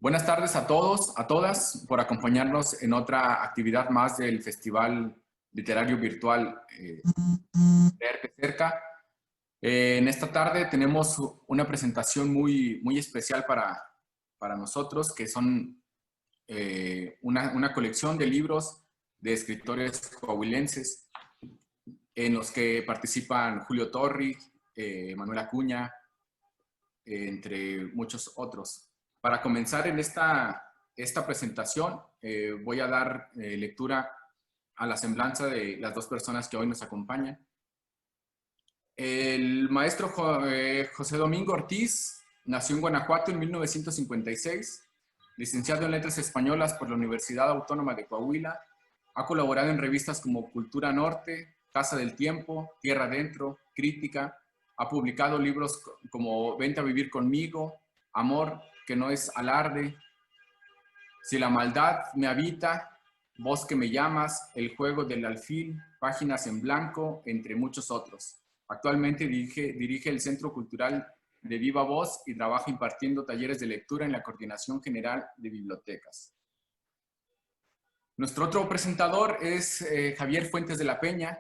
Buenas tardes a todos, a todas, por acompañarnos en otra actividad más del Festival Literario Virtual Leer de Cerca. En esta tarde tenemos una presentación muy especial para nosotros, que son una colección de libros de escritores coahuilenses, en los que participan Julio Torri, Manuel Acuña, entre muchos otros. Para comenzar en esta presentación, voy a dar lectura a la semblanza de las dos personas que hoy nos acompañan. El maestro José Domingo Ortiz nació en Guanajuato en 1956, licenciado en Letras Españolas por la Universidad Autónoma de Coahuila. Ha colaborado en revistas como Cultura Norte, Casa del Tiempo, Tierra Adentro, Crítica. Ha publicado libros como Vente a vivir conmigo, Amor, que no es alarde, Si la maldad me habita, Vos que me llamas, El juego del alfil, Páginas en blanco, entre muchos otros. Actualmente dirige el Centro Cultural de Viva Voz y trabaja impartiendo talleres de lectura en la Coordinación General de Bibliotecas. Nuestro otro presentador es Javier Fuentes de la Peña,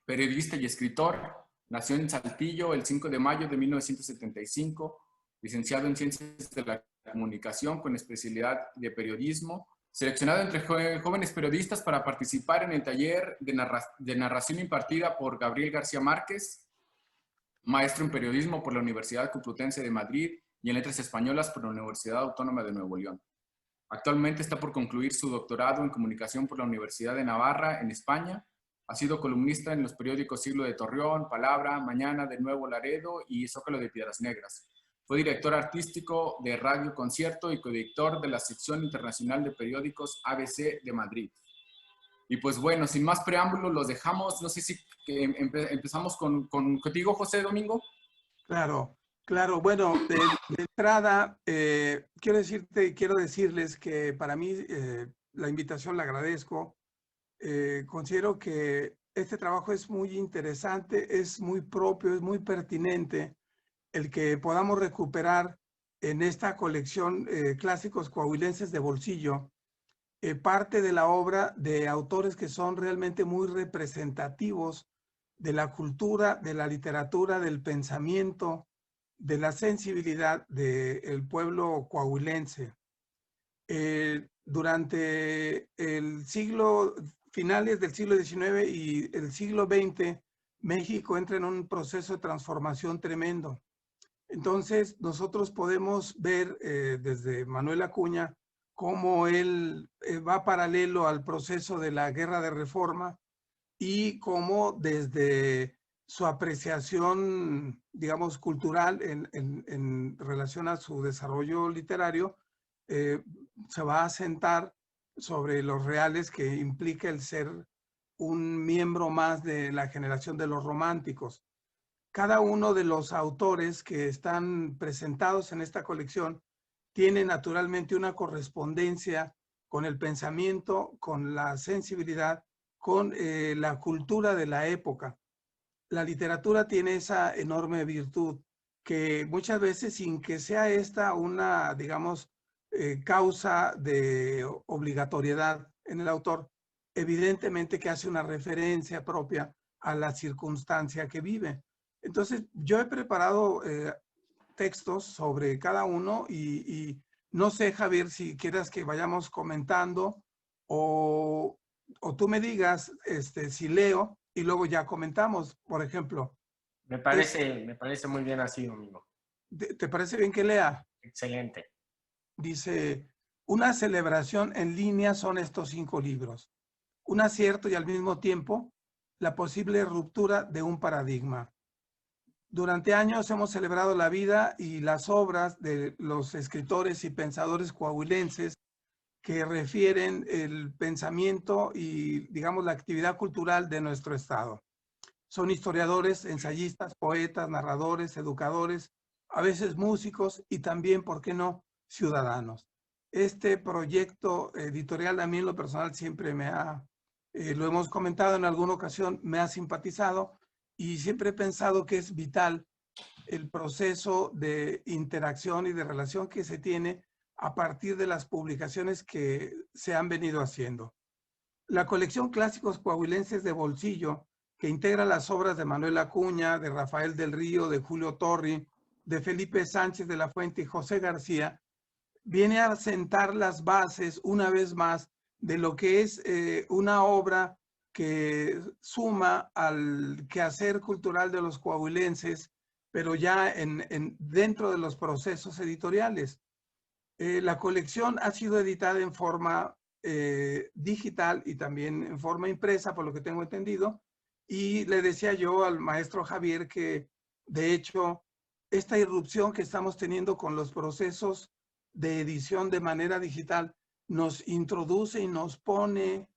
periodista y escritor. Nació en Saltillo el 5 de mayo de 1975, licenciado en Ciencias de la Comunicación con especialidad de periodismo, seleccionado entre jóvenes periodistas para participar en el taller de narración impartida por Gabriel García Márquez, maestro en periodismo por la Universidad Complutense de Madrid y en letras españolas por la Universidad Autónoma de Nuevo León. Actualmente está por concluir su doctorado en comunicación por la Universidad de Navarra en España. Ha sido columnista en los periódicos Siglo de Torreón, Palabra, Mañana de Nuevo Laredo y Zócalo de Piedras Negras. Fue director artístico de Radio Concierto y codirector de la sección internacional de periódicos ABC de Madrid. Y pues bueno, sin más preámbulo, los dejamos. No sé si empezamos contigo, José Domingo. Claro, claro. Bueno, de entrada, quiero decirles que para mí la invitación la agradezco. Considero que este trabajo es muy interesante, es muy propio, es muy pertinente el que podamos recuperar en esta colección clásicos coahuilenses de bolsillo parte de la obra de autores que son realmente muy representativos de la cultura, de la literatura, del pensamiento, de la sensibilidad del pueblo coahuilense. Durante finales del siglo XIX y el siglo XX, México entra en un proceso de transformación tremendo. Entonces, nosotros podemos ver desde Manuel Acuña cómo él va paralelo al proceso de la Guerra de Reforma y cómo desde su apreciación, digamos, cultural en relación a su desarrollo literario, se va a sentar sobre los reales que implica el ser un miembro más de la generación de los románticos. Cada uno de los autores que están presentados en esta colección tiene naturalmente una correspondencia con el pensamiento, con la sensibilidad, con la cultura de la época. La literatura tiene esa enorme virtud que muchas veces, sin que sea esta una, digamos, causa de obligatoriedad en el autor, evidentemente que hace una referencia propia a la circunstancia que vive. Entonces, yo he preparado textos sobre cada uno y no sé, Javier, si quieras que vayamos comentando o tú me digas si leo y luego ya comentamos. Por ejemplo, me parece muy bien así, Domingo. ¿Te parece bien que lea? Excelente. Dice, una celebración en línea son estos 5 libros. Un acierto y al mismo tiempo la posible ruptura de un paradigma. Durante años hemos celebrado la vida y las obras de los escritores y pensadores coahuilenses que refieren el pensamiento y, digamos, la actividad cultural de nuestro estado. Son historiadores, ensayistas, poetas, narradores, educadores, a veces músicos y también, ¿por qué no?, ciudadanos. Este proyecto editorial a mí en lo personal siempre lo hemos comentado en alguna ocasión, me ha simpatizado y siempre he pensado que es vital el proceso de interacción y de relación que se tiene a partir de las publicaciones que se han venido haciendo. La colección Clásicos Coahuilenses de Bolsillo, que integra las obras de Manuel Acuña, de Rafael del Río, de Julio Torri, de Felipe Sánchez de la Fuente y José García, viene a sentar las bases una vez más de lo que es una obra que suma al quehacer cultural de los coahuilenses, pero ya dentro de los procesos editoriales. La colección ha sido editada en forma digital y también en forma impresa, por lo que tengo entendido, y le decía yo al maestro Javier que, de hecho, esta irrupción que estamos teniendo con los procesos de edición de manera digital nos introduce y nos pone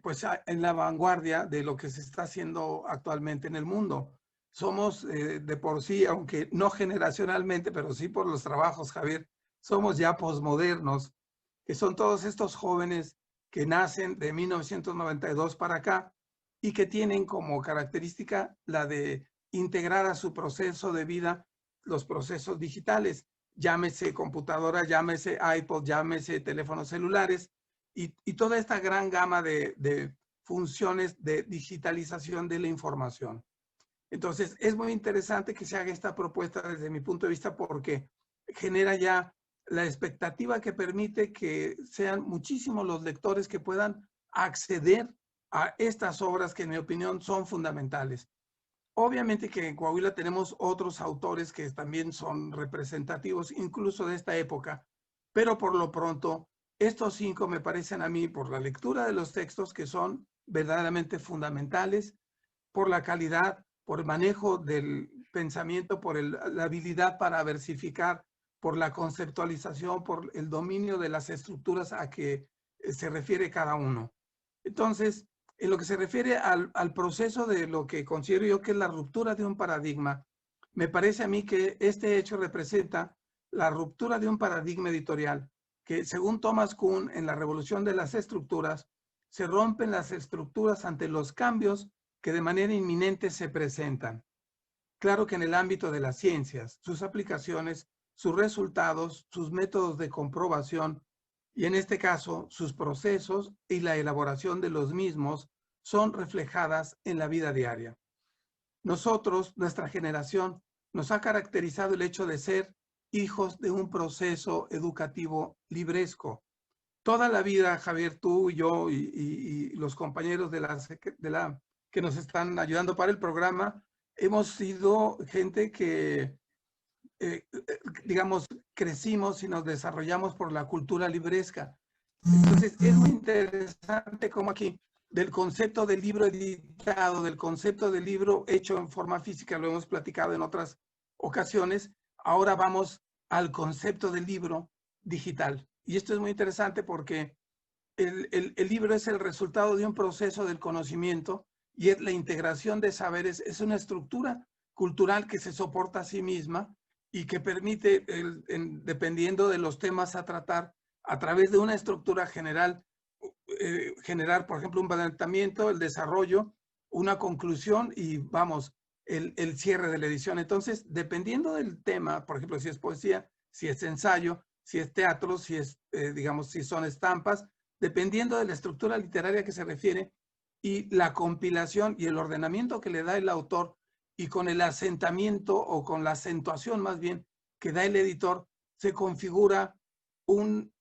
pues en la vanguardia de lo que se está haciendo actualmente en el mundo. Somos de por sí, aunque no generacionalmente, pero sí por los trabajos, Javier, somos ya posmodernos, que son todos estos jóvenes que nacen de 1992 para acá y que tienen como característica la de integrar a su proceso de vida los procesos digitales, llámese computadora, llámese iPod, llámese teléfonos celulares y toda esta gran gama de funciones de digitalización de la información. Entonces, es muy interesante que se haga esta propuesta desde mi punto de vista porque genera ya la expectativa que permite que sean muchísimos los lectores que puedan acceder a estas obras que en mi opinión son fundamentales. Obviamente que en Coahuila tenemos otros autores que también son representativos incluso de esta época, pero por lo pronto estos 5 me parecen a mí por la lectura de los textos que son verdaderamente fundamentales, por la calidad, por el manejo del pensamiento, por la habilidad para versificar, por la conceptualización, por el dominio de las estructuras a que se refiere cada uno. Entonces, en lo que se refiere al proceso de lo que considero yo que es la ruptura de un paradigma, me parece a mí que este hecho representa la ruptura de un paradigma editorial, que según Thomas Kuhn, en la revolución de las estructuras, se rompen las estructuras ante los cambios que de manera inminente se presentan. Claro que en el ámbito de las ciencias, sus aplicaciones, sus resultados, sus métodos de comprobación y en este caso sus procesos y la elaboración de los mismos son reflejadas en la vida diaria. Nosotros, nuestra generación, nos ha caracterizado el hecho de ser hijos de un proceso educativo libresco. Toda la vida, Javier, tú y yo y los compañeros que nos están ayudando para el programa, hemos sido gente que, digamos, crecimos y nos desarrollamos por la cultura libresca. Entonces, es muy interesante cómo aquí, del concepto del libro editado, del concepto del libro hecho en forma física, lo hemos platicado en otras ocasiones, ahora vamos al concepto del libro digital. Y esto es muy interesante porque el libro es el resultado de un proceso del conocimiento y es la integración de saberes, es una estructura cultural que se soporta a sí misma y que permite, dependiendo de los temas a tratar, a través de una estructura general, generar, por ejemplo, un planteamiento, el desarrollo, una conclusión y, vamos, el cierre de la edición. Entonces, dependiendo del tema, por ejemplo, si es poesía, si es ensayo, si es teatro, si es, digamos, si son estampas, dependiendo de la estructura literaria que se refiere y la compilación y el ordenamiento que le da el autor y con el asentamiento o con la acentuación más bien que da el editor, se configura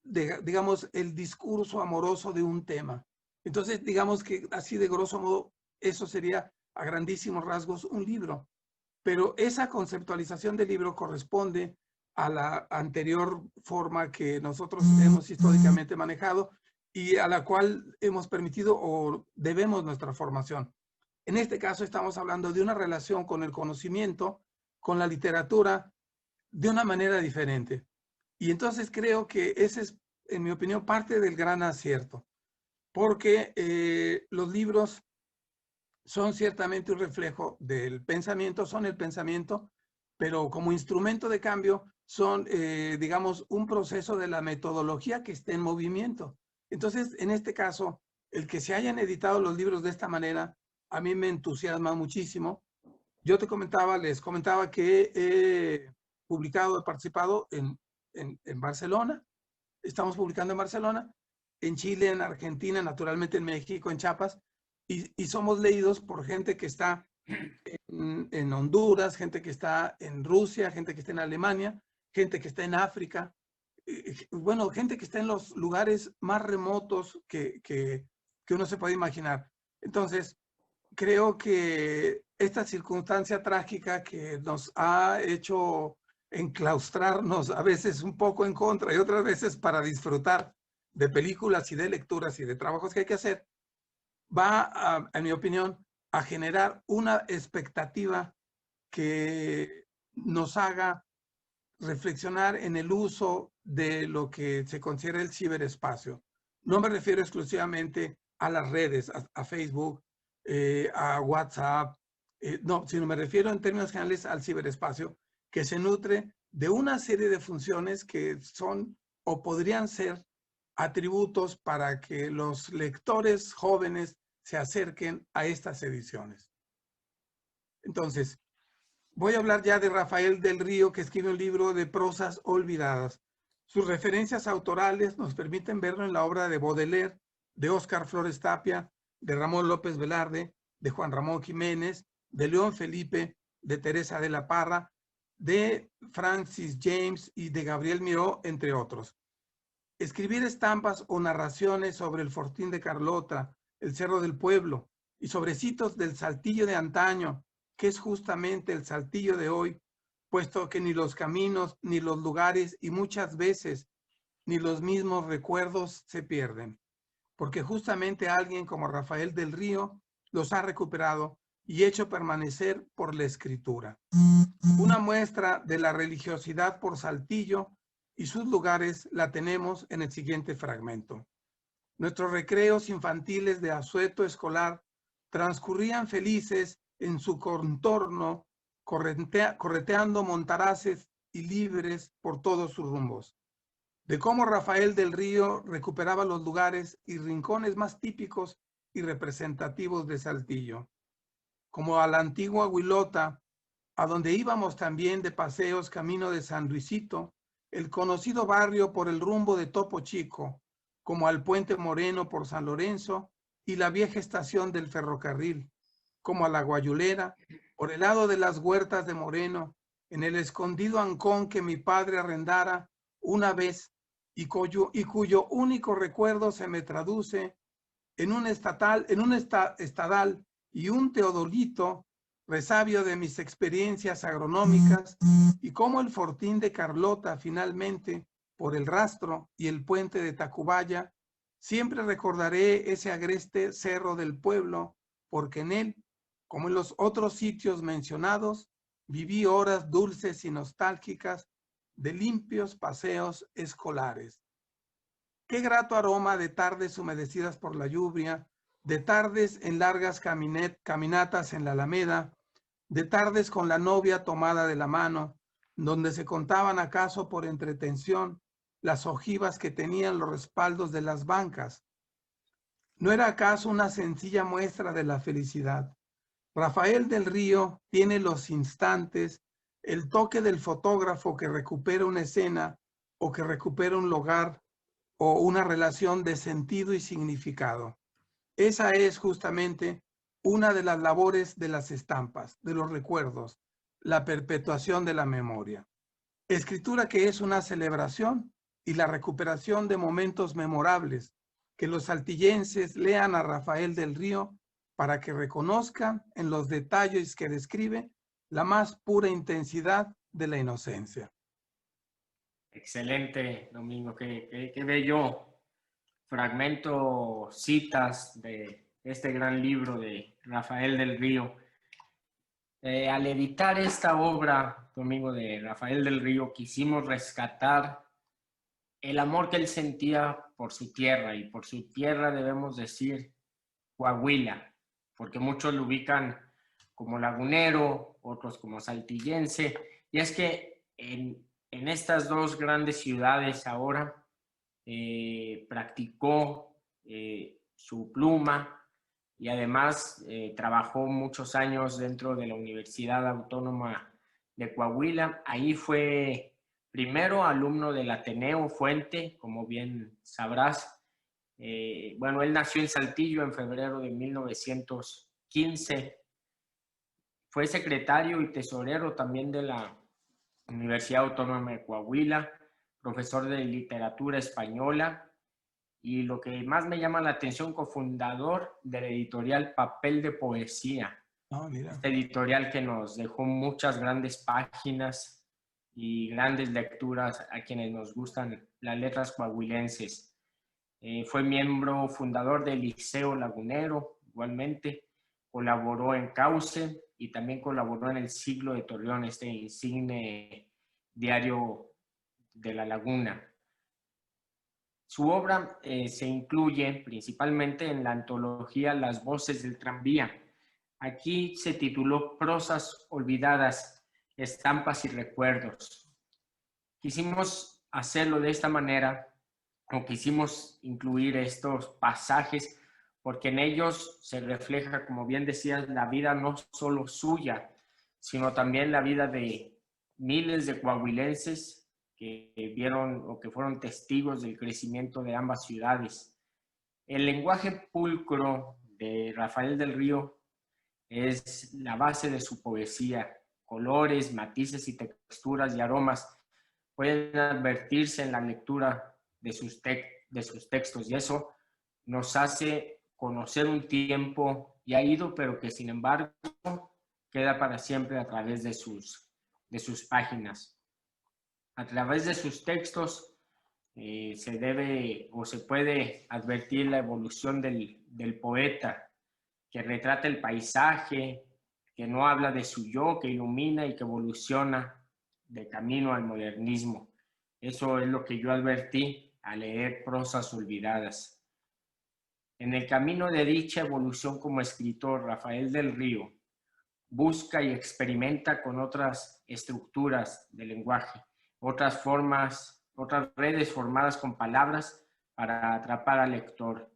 digamos, el discurso amoroso de un tema. Entonces, digamos que así de grosso modo, eso sería a grandísimos rasgos un libro. Pero esa conceptualización del libro corresponde a la anterior forma que nosotros hemos históricamente manejado y a la cual hemos permitido o debemos nuestra formación. En este caso estamos hablando de una relación con el conocimiento, con la literatura, de una manera diferente. Y entonces creo que ese es, en mi opinión, parte del gran acierto, porque los libros son ciertamente un reflejo del pensamiento, son el pensamiento, pero como instrumento de cambio son, digamos, un proceso de la metodología que está en movimiento. Entonces, en este caso, el que se hayan editado los libros de esta manera, a mí me entusiasma muchísimo. Yo les comentaba que he publicado, he participado en Barcelona, estamos publicando en Barcelona, en Chile, en Argentina, naturalmente en México, en Chiapas, y somos leídos por gente que está en Honduras, gente que está en Rusia, gente que está en Alemania, gente que está en África, bueno, gente que está en los lugares más remotos que uno se puede imaginar. Entonces, creo que esta circunstancia trágica que nos ha hecho enclaustrarnos a veces un poco en contra y otras veces para disfrutar de películas y de lecturas y de trabajos que hay que hacer, va, en mi opinión, a generar una expectativa que nos haga reflexionar en el uso de lo que se considera el ciberespacio. No me refiero exclusivamente a las redes, a Facebook, a WhatsApp, no, sino me refiero en términos generales al ciberespacio, que se nutre de una serie de funciones que son o podrían ser atributos para que los lectores jóvenes se acerquen a estas ediciones. Entonces, voy a hablar ya de Rafael del Río, que escribe un libro de prosas olvidadas. Sus referencias autorales nos permiten verlo en la obra de Baudelaire, de Óscar Flores Tapia, de Ramón López Velarde, de Juan Ramón Jiménez, de León Felipe, de Teresa de la Parra, de Francis James y de Gabriel Miró, entre otros. Escribir estampas o narraciones sobre el Fortín de Carlota, el Cerro del Pueblo y sobre sitios del Saltillo de antaño, que es justamente el Saltillo de hoy, puesto que ni los caminos, ni los lugares y muchas veces ni los mismos recuerdos se pierden, porque justamente alguien como Rafael del Río los ha recuperado y hecho permanecer por la escritura. Una muestra de la religiosidad por Saltillo y sus lugares la tenemos en el siguiente fragmento. Nuestros recreos infantiles de asueto escolar transcurrían felices en su contorno, correteando montaraces y libres por todos sus rumbos. De cómo Rafael del Río recuperaba los lugares y rincones más típicos y representativos de Saltillo, como a la antigua Huilota, a donde íbamos también de paseos camino de San Luisito, el conocido barrio por el rumbo de Topo Chico, como al Puente Moreno por San Lorenzo y la vieja estación del ferrocarril, como a la Guayulera, por el lado de las huertas de Moreno, en el escondido ancón que mi padre arrendara una vez y cuyo único recuerdo se me traduce en un estadal y un teodolito, resabio de mis experiencias agronómicas, y cómo el Fortín de Carlota finalmente, por el rastro y el puente de Tacubaya, siempre recordaré ese agreste cerro del pueblo, porque en él, como en los otros sitios mencionados, viví horas dulces y nostálgicas de limpios paseos escolares. Qué grato aroma de tardes humedecidas por la lluvia, de tardes en largas caminatas en la Alameda, de tardes con la novia tomada de la mano, donde se contaban acaso por entretención las ojivas que tenían los respaldos de las bancas. ¿No era acaso una sencilla muestra de la felicidad? Rafael del Río tiene los instantes, el toque del fotógrafo que recupera una escena o que recupera un lugar o una relación de sentido y significado. Esa es justamente una de las labores de las estampas, de los recuerdos, la perpetuación de la memoria. Escritura que es una celebración y la recuperación de momentos memorables, que los saltillenses lean a Rafael del Río para que reconozcan en los detalles que describe la más pura intensidad de la inocencia. Excelente, Domingo. Qué bello fragmento, citas de este gran libro de Rafael del Río. Al editar esta obra, Domingo, de Rafael del Río, quisimos rescatar el amor que él sentía por su tierra, y por su tierra debemos decir Coahuila, porque muchos lo ubican como lagunero, otros como saltillense, y es que en estas dos grandes ciudades ahora practicó su pluma, y además trabajó muchos años dentro de la Universidad Autónoma de Coahuila. Ahí fue Primero, alumno del Ateneo Fuente, como bien sabrás. Bueno, él nació en Saltillo en febrero de 1915. Fue secretario y tesorero también de la Universidad Autónoma de Coahuila, profesor de literatura española y, lo que más me llama la atención, cofundador de la editorial Papel de Poesía. Mira. Esta editorial que nos dejó muchas grandes páginas y grandes lecturas a quienes nos gustan las letras coahuilenses. Fue miembro fundador del Liceo Lagunero, igualmente. Colaboró en Cauce y también colaboró en El Siglo de Torreón, este insigne diario de La Laguna. Su obra se incluye principalmente en la antología Las Voces del Tranvía. Aquí se tituló Prosas Olvidadas, Estampas y Recuerdos. Quisimos hacerlo de esta manera, o quisimos incluir estos pasajes, porque en ellos se refleja, como bien decías, la vida no solo suya, sino también la vida de miles de coahuilenses que vieron o que fueron testigos del crecimiento de ambas ciudades. El lenguaje pulcro de Rafael del Río es la base de su poesía. Colores, matices y texturas y aromas pueden advertirse en la lectura de sus textos, y eso nos hace conocer un tiempo ya ido, pero que sin embargo queda para siempre a través de sus páginas. A través de sus textos se debe o se puede advertir la evolución del poeta, que retrata el paisaje, que no habla de su yo, que ilumina y que evoluciona de camino al modernismo. Eso es lo que yo advertí al leer Prosas Olvidadas. En el camino de dicha evolución como escritor, Rafael del Río busca y experimenta con otras estructuras de lenguaje, otras formas, otras redes formadas con palabras para atrapar al lector.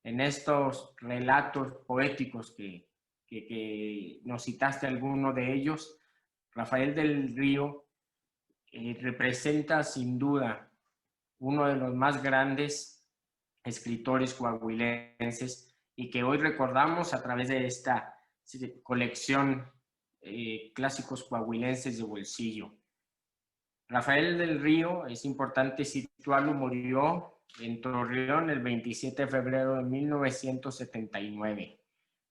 En estos relatos poéticos que nos citaste alguno de ellos, Rafael del Río representa sin duda uno de los más grandes escritores coahuilenses y que hoy recordamos a través de esta colección clásicos coahuilenses de bolsillo. Rafael del Río, es importante situarlo, murió en Torreón el 27 de febrero de 1979.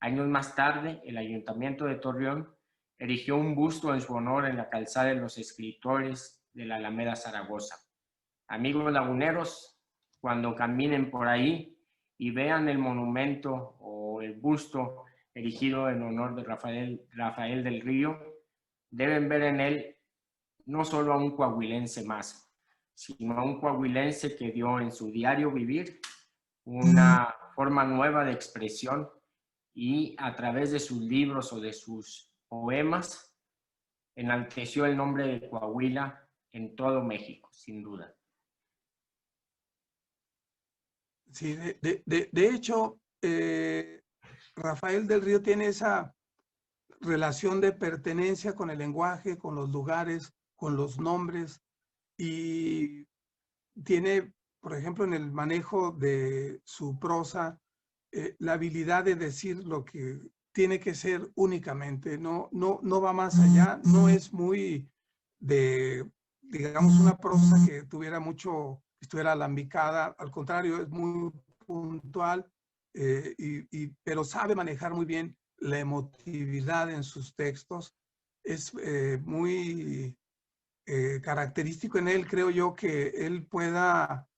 Años más tarde, el Ayuntamiento de Torreón erigió un busto en su honor en la calzada de los escritores de la Alameda Zaragoza. Amigos laguneros, cuando caminen por ahí y vean el monumento o el busto erigido en honor de Rafael del Río, deben ver en él no solo a un coahuilense más, sino a un coahuilense que dio en su diario vivir una forma nueva de expresión y a través de sus libros o de sus poemas enalteció el nombre de Coahuila en todo México, sin duda. Sí, de hecho, Rafael del Río tiene esa relación de pertenencia con el lenguaje, con los lugares, con los nombres, y tiene, por ejemplo, en el manejo de su prosa, la habilidad de decir lo que tiene que ser únicamente, no va más allá, no es muy de, digamos, una prosa que tuviera mucho, estuviera alambicada, al contrario, es muy puntual, pero sabe manejar muy bien la emotividad en sus textos. Es muy característico en él, creo yo, que él pueda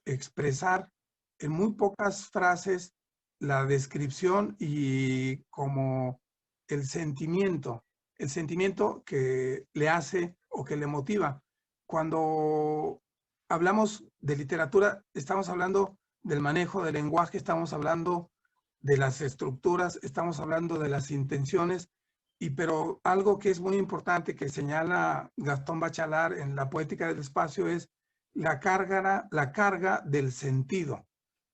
expresar en muy pocas frases la descripción y como el sentimiento que le hace o que le motiva. Cuando hablamos de literatura, estamos hablando del manejo del lenguaje, estamos hablando de las estructuras, estamos hablando de las intenciones, pero algo que es muy importante que señala Gastón Bachelard en La Poética del Espacio es la carga del sentido,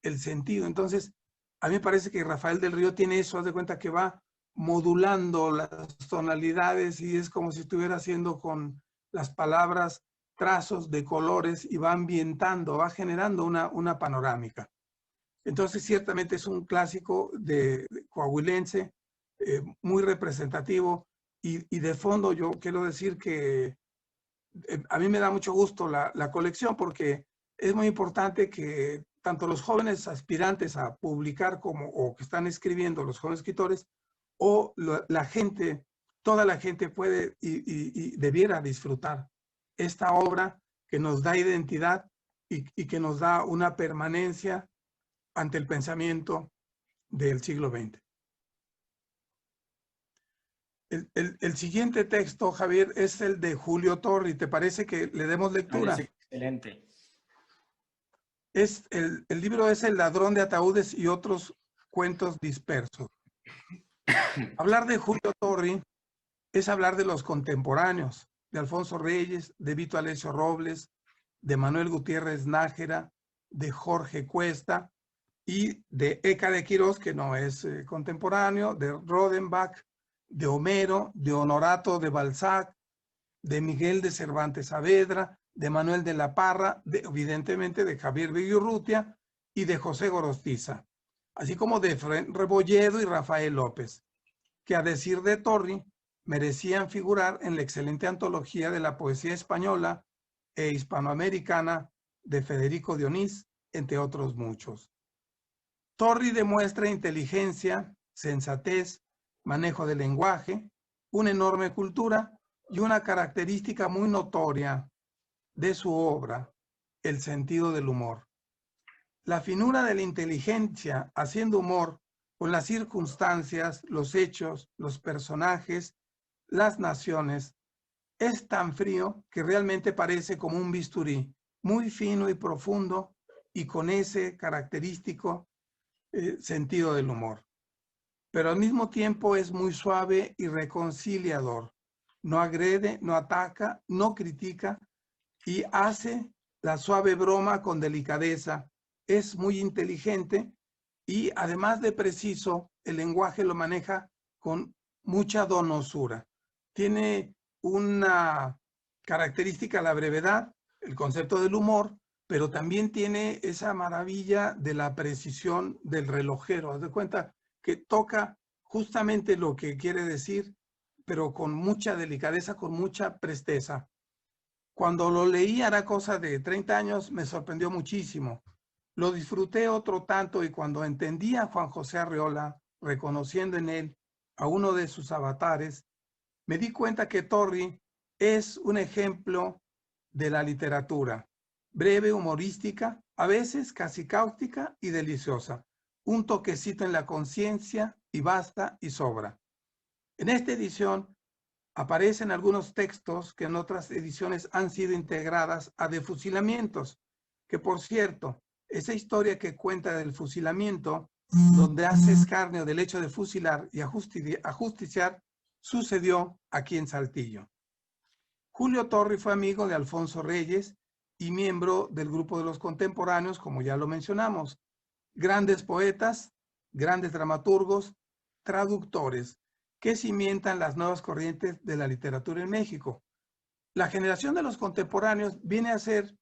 el sentido. Entonces, a mí me parece que Rafael del Río tiene eso, haz de cuenta que va modulando las tonalidades y es como si estuviera haciendo con las palabras trazos de colores y va ambientando, va generando una panorámica. Entonces, ciertamente es un clásico de coahuilense, muy representativo, y de fondo yo quiero decir que a mí me da mucho gusto la colección, porque es muy importante que tanto los jóvenes aspirantes a publicar o que están escribiendo, los jóvenes escritores, o la gente, toda la gente puede y debiera disfrutar esta obra que nos da identidad y que nos da una permanencia ante el pensamiento del siglo XX. El siguiente texto, Javier, es el de Julio Torri. ¿Te parece que le demos lectura? Parece excelente. El libro es El ladrón de ataúdes y otros cuentos dispersos. Hablar de Julio Torri es hablar de los contemporáneos, de Alfonso Reyes, de Vito Alessio Robles, de Manuel Gutiérrez Nájera, de Jorge Cuesta y de Eca de Quirós, que no es contemporáneo, de Rodenbach, de Homero, de Honorato de Balzac, de Miguel de Cervantes Saavedra, de Manuel de la Parra, evidentemente de Javier Villaurrutia y de José Gorostiza, así como de Rebolledo y Rafael López, que a decir de Torri merecían figurar en la excelente antología de la poesía española e hispanoamericana de Federico Dionís, entre otros muchos. Torri demuestra inteligencia, sensatez, manejo del lenguaje, una enorme cultura y una característica muy notoria de su obra, el sentido del humor. La finura de la inteligencia haciendo humor con las circunstancias, los hechos, los personajes, las naciones, es tan frío que realmente parece como un bisturí, muy fino y profundo y con ese característico sentido del humor. Pero al mismo tiempo es muy suave y reconciliador. No agrede, no ataca, no critica y hace la suave broma con delicadeza. Es muy inteligente y además de preciso, el lenguaje lo maneja con mucha donosura. Tiene una característica, la brevedad, el concepto del humor, pero también tiene esa maravilla de la precisión del relojero. Haz de cuenta que toca justamente lo que quiere decir, pero con mucha delicadeza, con mucha presteza. Cuando lo leí, hará cosa de 30 años, me sorprendió muchísimo. Lo disfruté otro tanto y cuando entendí a Juan José Arreola, reconociendo en él a uno de sus avatares, me di cuenta que Torri es un ejemplo de la literatura, breve, humorística, a veces casi cáustica y deliciosa, un toquecito en la conciencia y basta y sobra. En esta edición aparecen algunos textos que en otras ediciones han sido integradas a de fusilamientos, que por cierto, esa historia que cuenta del fusilamiento, donde hace escarnio del hecho de fusilar y ajusticiar, sucedió aquí en Saltillo. Julio Torri fue amigo de Alfonso Reyes y miembro del grupo de los contemporáneos, como ya lo mencionamos. Grandes poetas, grandes dramaturgos, traductores, que cimientan las nuevas corrientes de la literatura en México. La generación de los contemporáneos viene a ser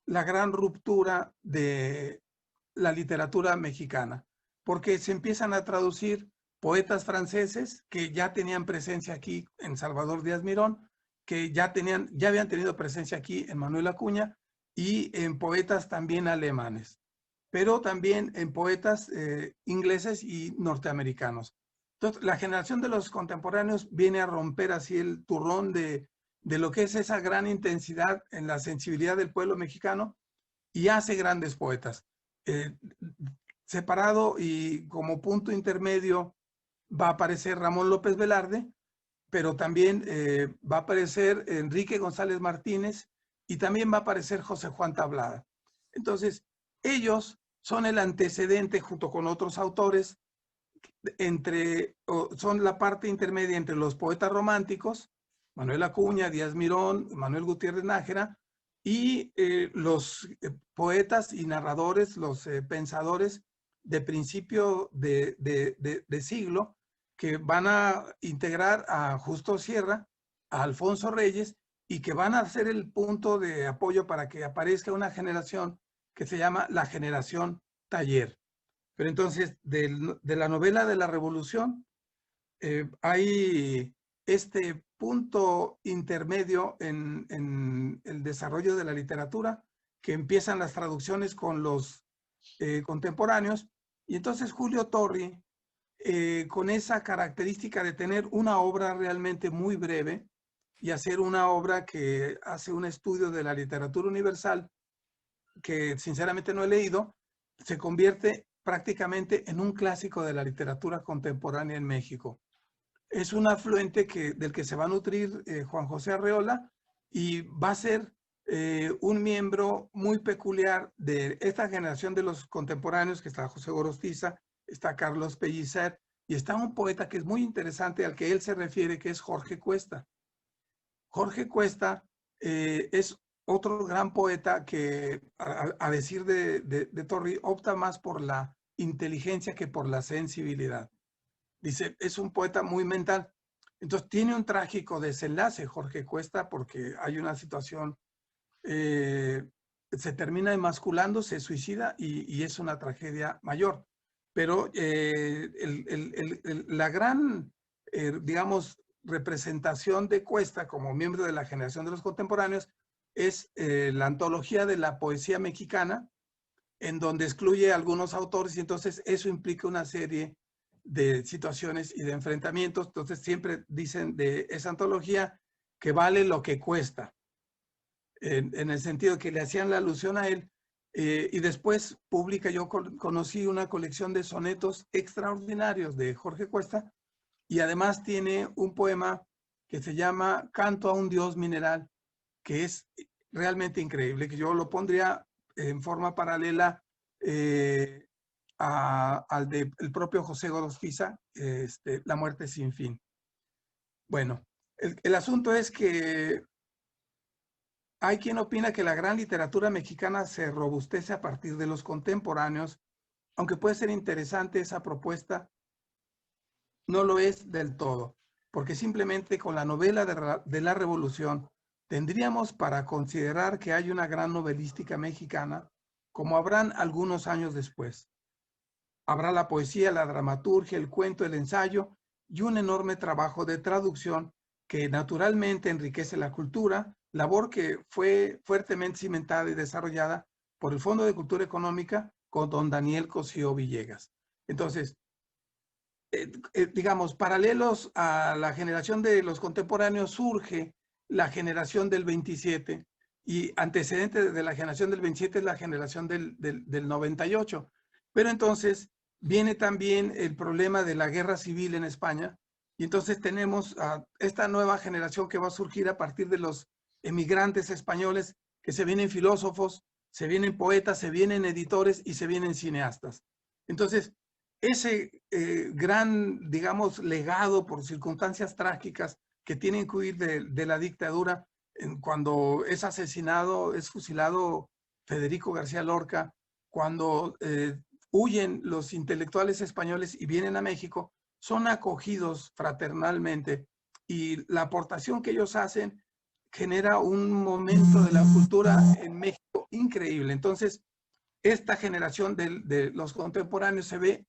la gran ruptura de la literatura mexicana, porque se empiezan a traducir poetas franceses que ya tenían presencia aquí en Salvador Díaz Mirón, que ya habían tenido presencia aquí en Manuel Acuña, y en poetas también alemanes, pero también en poetas ingleses y norteamericanos. Entonces, la generación de los contemporáneos viene a romper así el turrón de lo que es esa gran intensidad en la sensibilidad del pueblo mexicano y hace grandes poetas. Separado y como punto intermedio va a aparecer Ramón López Velarde, pero también va a aparecer Enrique González Martínez y también va a aparecer José Juan Tablada. Entonces, ellos son el antecedente junto con otros autores, son la parte intermedia entre los poetas románticos, Manuel Acuña, Díaz Mirón, Manuel Gutiérrez Nájera, y los poetas y narradores, los pensadores de principio de siglo, que van a integrar a Justo Sierra, a Alfonso Reyes y que van a ser el punto de apoyo para que aparezca una generación que se llama la generación taller. Pero entonces, de la novela de la Revolución, hay este punto intermedio en el desarrollo de la literatura, que empiezan las traducciones con los contemporáneos, y entonces Julio Torri, con esa característica de tener una obra realmente muy breve y hacer una obra que hace un estudio de la literatura universal, que sinceramente no he leído, se convierte prácticamente en un clásico de la literatura contemporánea en México. Es un afluente del que se va a nutrir Juan José Arreola, y va a ser un miembro muy peculiar de esta generación de los contemporáneos, que está José Gorostiza, está Carlos Pellicer, y está un poeta que es muy interesante al que él se refiere, que es Jorge Cuesta. Jorge Cuesta es otro gran poeta que, a decir de Torri, opta más por la inteligencia que por la sensibilidad. Dice, es un poeta muy mental. Entonces tiene un trágico desenlace Jorge Cuesta, porque hay una situación, se termina emasculando, se suicida, y es una tragedia mayor. Pero la gran, digamos, representación de Cuesta como miembro de la generación de los contemporáneos es la antología de la poesía mexicana, en donde excluye a algunos autores, y entonces eso implica una serie de situaciones y de enfrentamientos. Entonces siempre dicen de esa antología que vale lo que cuesta, en el sentido que le hacían la alusión a él. Y después publica, yo conocí una colección de sonetos extraordinarios de Jorge Cuesta, y además tiene un poema que se llama Canto a un Dios Mineral, que es realmente increíble, que yo lo pondría en forma paralela al del propio José Gorostiza, La muerte sin fin. Bueno, el asunto es que hay quien opina que la gran literatura mexicana se robustece a partir de los contemporáneos. Aunque puede ser interesante esa propuesta, no lo es del todo, porque simplemente con la novela de la Revolución tendríamos para considerar que hay una gran novelística mexicana, como habrán algunos años después. Habrá la poesía, la dramaturgia, el cuento, el ensayo y un enorme trabajo de traducción que naturalmente enriquece la cultura, labor que fue fuertemente cimentada y desarrollada por el Fondo de Cultura Económica con don Daniel Cosío Villegas. Entonces, digamos, paralelos a la generación de los contemporáneos, surge la generación del 27, y antecedente de la generación del 27 es la generación del 98. Pero entonces viene también el problema de la guerra civil en España, y entonces tenemos a esta nueva generación que va a surgir a partir de los emigrantes españoles, que se vienen filósofos, se vienen poetas, se vienen editores y se vienen cineastas. Entonces, ese gran, digamos, legado por circunstancias trágicas que tienen que huir de la dictadura, cuando es asesinado, es fusilado Federico García Lorca, cuando huyen los intelectuales españoles y vienen a México, son acogidos fraternalmente, y la aportación que ellos hacen genera un momento de la cultura en México increíble. Entonces, esta generación de los contemporáneos se ve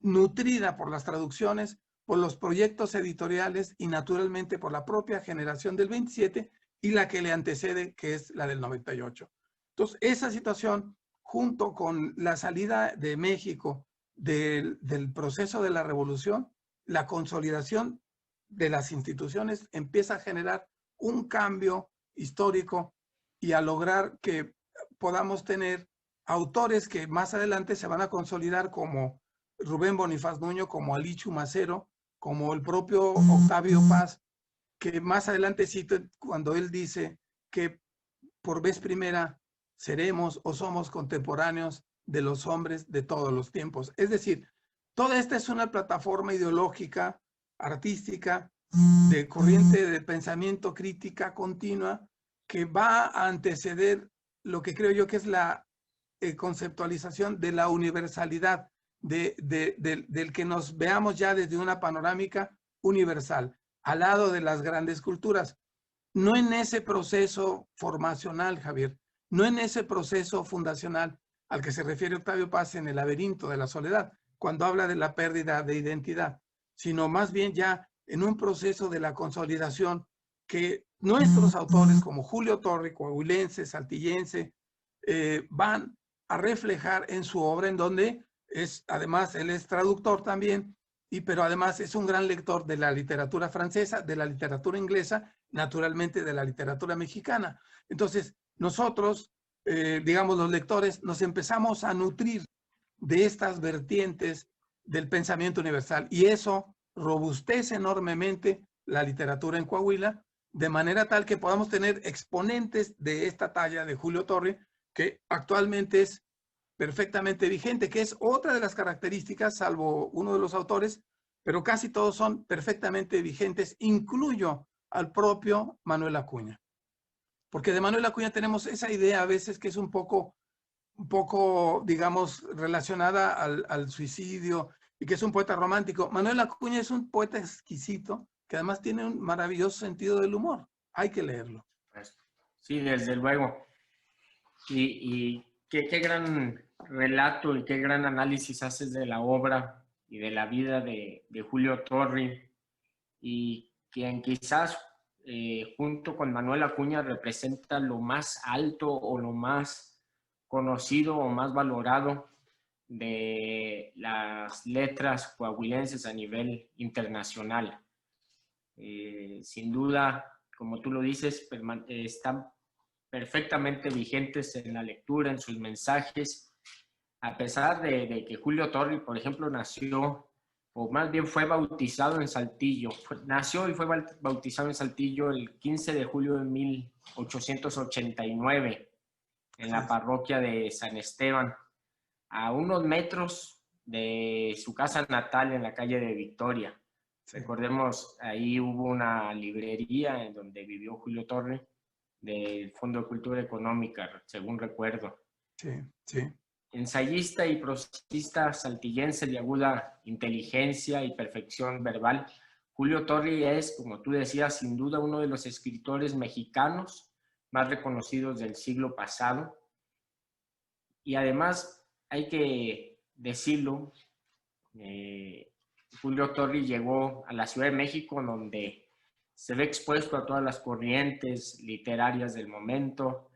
nutrida por las traducciones, por los proyectos editoriales y naturalmente por la propia generación del 27 y la que le antecede, que es la del 98. Entonces, esa situación, junto con la salida de México del proceso de la revolución, la consolidación de las instituciones, empieza a generar un cambio histórico y a lograr que podamos tener autores que más adelante se van a consolidar, como Rubén Bonifaz Nuño, como Alichu Macero, como el propio Octavio Paz, que más adelante cito cuando él dice que por vez primera seremos o somos contemporáneos de los hombres de todos los tiempos. Es decir, toda esta es una plataforma ideológica, artística, de corriente de pensamiento crítica continua, que va a anteceder lo que creo yo que es la conceptualización de la universalidad, del que nos veamos ya desde una panorámica universal, al lado de las grandes culturas. no en ese proceso formacional, Javier, no en ese proceso fundacional al que se refiere Octavio Paz en El laberinto de la soledad, cuando habla de la pérdida de identidad, sino más bien ya en un proceso de la consolidación que nuestros autores como Julio Torri, coahuilense, saltillense, van a reflejar en su obra, en donde además él es traductor también, pero además es un gran lector de la literatura francesa, de la literatura inglesa, naturalmente de la literatura mexicana. Entonces, nosotros, digamos los lectores, nos empezamos a nutrir de estas vertientes del pensamiento universal, y eso robustece enormemente la literatura en Coahuila, de manera tal que podamos tener exponentes de esta talla de Julio Torri, que actualmente es perfectamente vigente, que es otra de las características, salvo uno de los autores, pero casi todos son perfectamente vigentes. Incluyo al propio Manuel Acuña, porque de Manuel Acuña tenemos esa idea a veces que es un poco digamos, relacionada al suicidio, y que es un poeta romántico. Manuel Acuña es un poeta exquisito, que además tiene un maravilloso sentido del humor. Hay que leerlo. Sí, desde luego. Y qué gran relato y qué gran análisis haces de la obra y de la vida de Julio Torri, y quien quizás junto con Manuel Acuña representa lo más alto o lo más conocido o más valorado de las letras coahuilenses a nivel internacional. Sin duda, como tú lo dices, están perfectamente vigentes en la lectura, en sus mensajes, a pesar de que Julio Torri, por ejemplo, nació, o más bien fue bautizado en Saltillo. Nació y fue bautizado en Saltillo el 15 de julio de 1889, en la parroquia de San Esteban, a unos metros de su casa natal en la calle de Victoria. Sí. Recordemos, ahí hubo una librería en donde vivió Julio Torri, del Fondo de Cultura Económica, según recuerdo. Sí, sí. Ensayista y prosista saltillense de aguda inteligencia y perfección verbal, Julio Torri es, como tú decías, sin duda uno de los escritores mexicanos más reconocidos del siglo pasado. Y además, hay que decirlo, Julio Torri llegó a la Ciudad de México, donde se ve expuesto a todas las corrientes literarias del momento,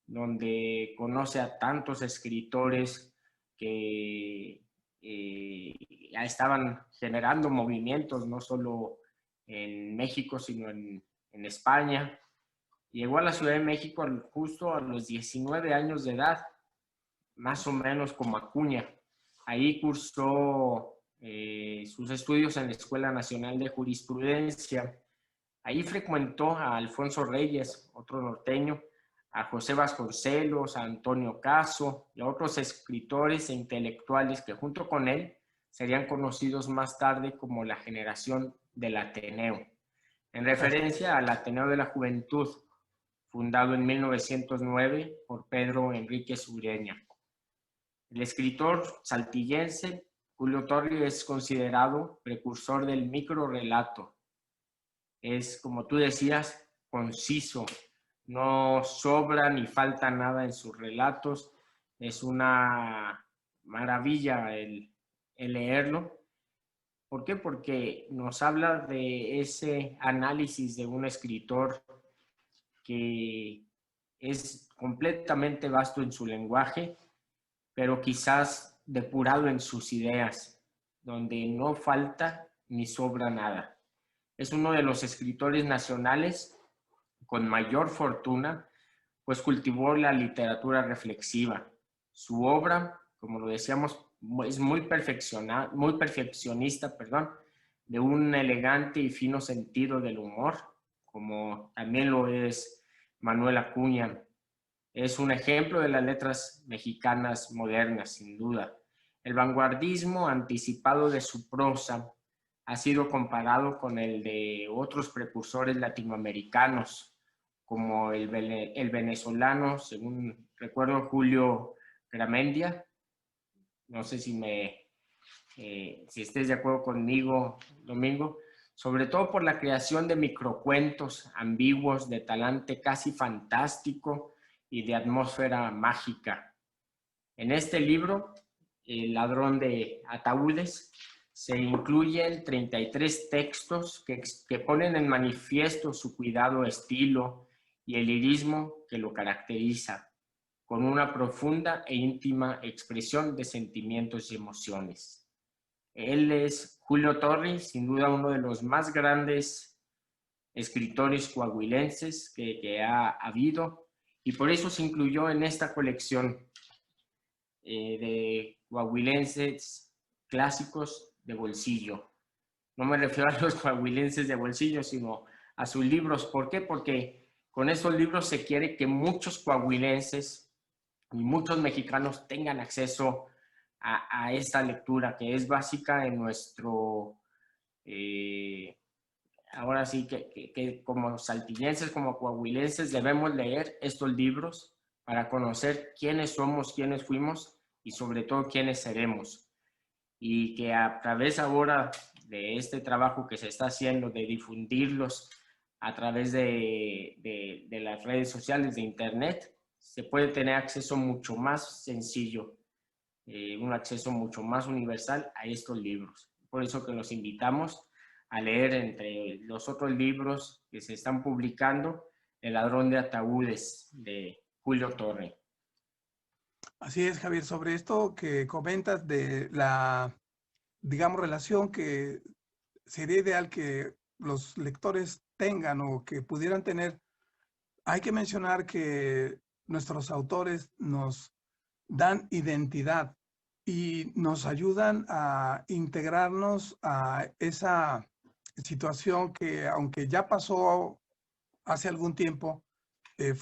donde conoce a tantos escritores que ya estaban generando movimientos, no solo en México, sino en España. Llegó a la Ciudad de México justo a los 19 años de edad, más o menos como Acuña. Ahí cursó sus estudios en la Escuela Nacional de Jurisprudencia. Ahí frecuentó a Alfonso Reyes, otro norteño, a José Vasconcelos, a Antonio Caso y a otros escritores e intelectuales que junto con él serían conocidos más tarde como la generación del Ateneo, en referencia al Ateneo de la Juventud, fundado en 1909 por Pedro Enríquez Ureña. El escritor saltillense Julio Torri es considerado precursor del microrrelato. Es, como tú decías, conciso, no sobra ni falta nada en sus relatos. Es una maravilla el leerlo. ¿Por qué? Porque nos habla de ese análisis de un escritor que es completamente vasto en su lenguaje, pero quizás depurado en sus ideas, donde no falta ni sobra nada. Es uno de los escritores nacionales con mayor fortuna, pues cultivó la literatura reflexiva. Su obra, como lo decíamos, es muy perfeccionista, de un elegante y fino sentido del humor, como también lo es Manuel Acuña. Es un ejemplo de las letras mexicanas modernas, sin duda. El vanguardismo anticipado de su prosa ha sido comparado con el de otros precursores latinoamericanos, como el venezolano, según recuerdo, Julio Gramendia. No sé si estés de acuerdo conmigo, Domingo. sobre todo por la creación de microcuentos ambiguos de talante casi fantástico y de atmósfera mágica. En este libro, El ladrón de ataúdes, se incluyen 33 textos que ponen en manifiesto su cuidado estilo y el lirismo que lo caracteriza, con una profunda e íntima expresión de sentimientos y emociones. Él es Julio Torres, sin duda uno de los más grandes escritores coahuilenses que ha habido, y por eso se incluyó en esta colección de coahuilenses clásicos de bolsillo. No me refiero a los coahuilenses de bolsillo, sino a sus libros. ¿Por qué? Porque con esos libros se quiere que muchos coahuilenses y muchos mexicanos tengan acceso a esta lectura que es básica en nuestro, ahora sí que como saltillenses, como coahuilenses debemos leer estos libros para conocer quiénes somos, quiénes fuimos y sobre todo quiénes seremos. Y que a través ahora de este trabajo que se está haciendo, de difundirlos a través de las redes sociales, de internet, se puede tener acceso mucho más sencillo, un acceso mucho más universal a estos libros. Por eso que los invitamos a leer entre los otros libros que se están publicando, El ladrón de ataúdes, de Julio Torre. Así es, Javier, sobre esto que comentas de la, digamos, relación que sería ideal que los lectores tengan o que pudieran tener, hay que mencionar que nuestros autores nos dan identidad y nos ayudan a integrarnos a esa situación que, aunque ya pasó hace algún tiempo,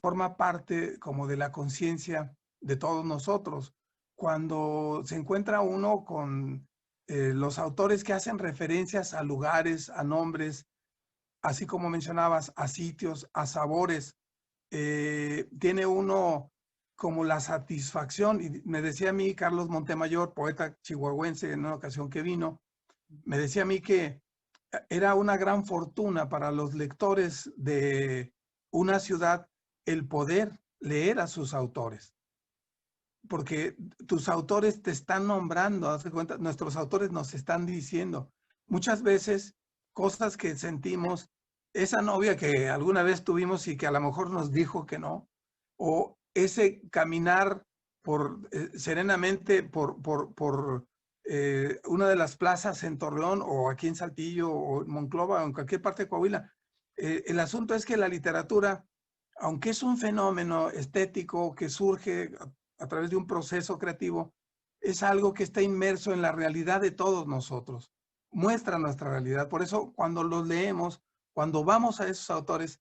forma parte como de la conciencia de todos nosotros. Cuando se encuentra uno con los autores que hacen referencias a lugares, a nombres, así como mencionabas, a sitios, a sabores, tiene uno como la satisfacción, y me decía a mí Carlos Montemayor, poeta chihuahuense en una ocasión que vino, me decía a mí que era una gran fortuna para los lectores de una ciudad el poder leer a sus autores, porque tus autores te están nombrando, haz de cuenta, nuestros autores nos están diciendo muchas veces cosas que sentimos, esa novia que alguna vez tuvimos y que a lo mejor nos dijo que no, o ese caminar serenamente por una de las plazas en Torreón o aquí en Saltillo o en Monclova o en cualquier parte de Coahuila. El asunto es que la literatura, aunque es un fenómeno estético que surge a través de un proceso creativo, es algo que está inmerso en la realidad de todos nosotros, muestra nuestra realidad. Por eso cuando los leemos, cuando vamos a esos autores,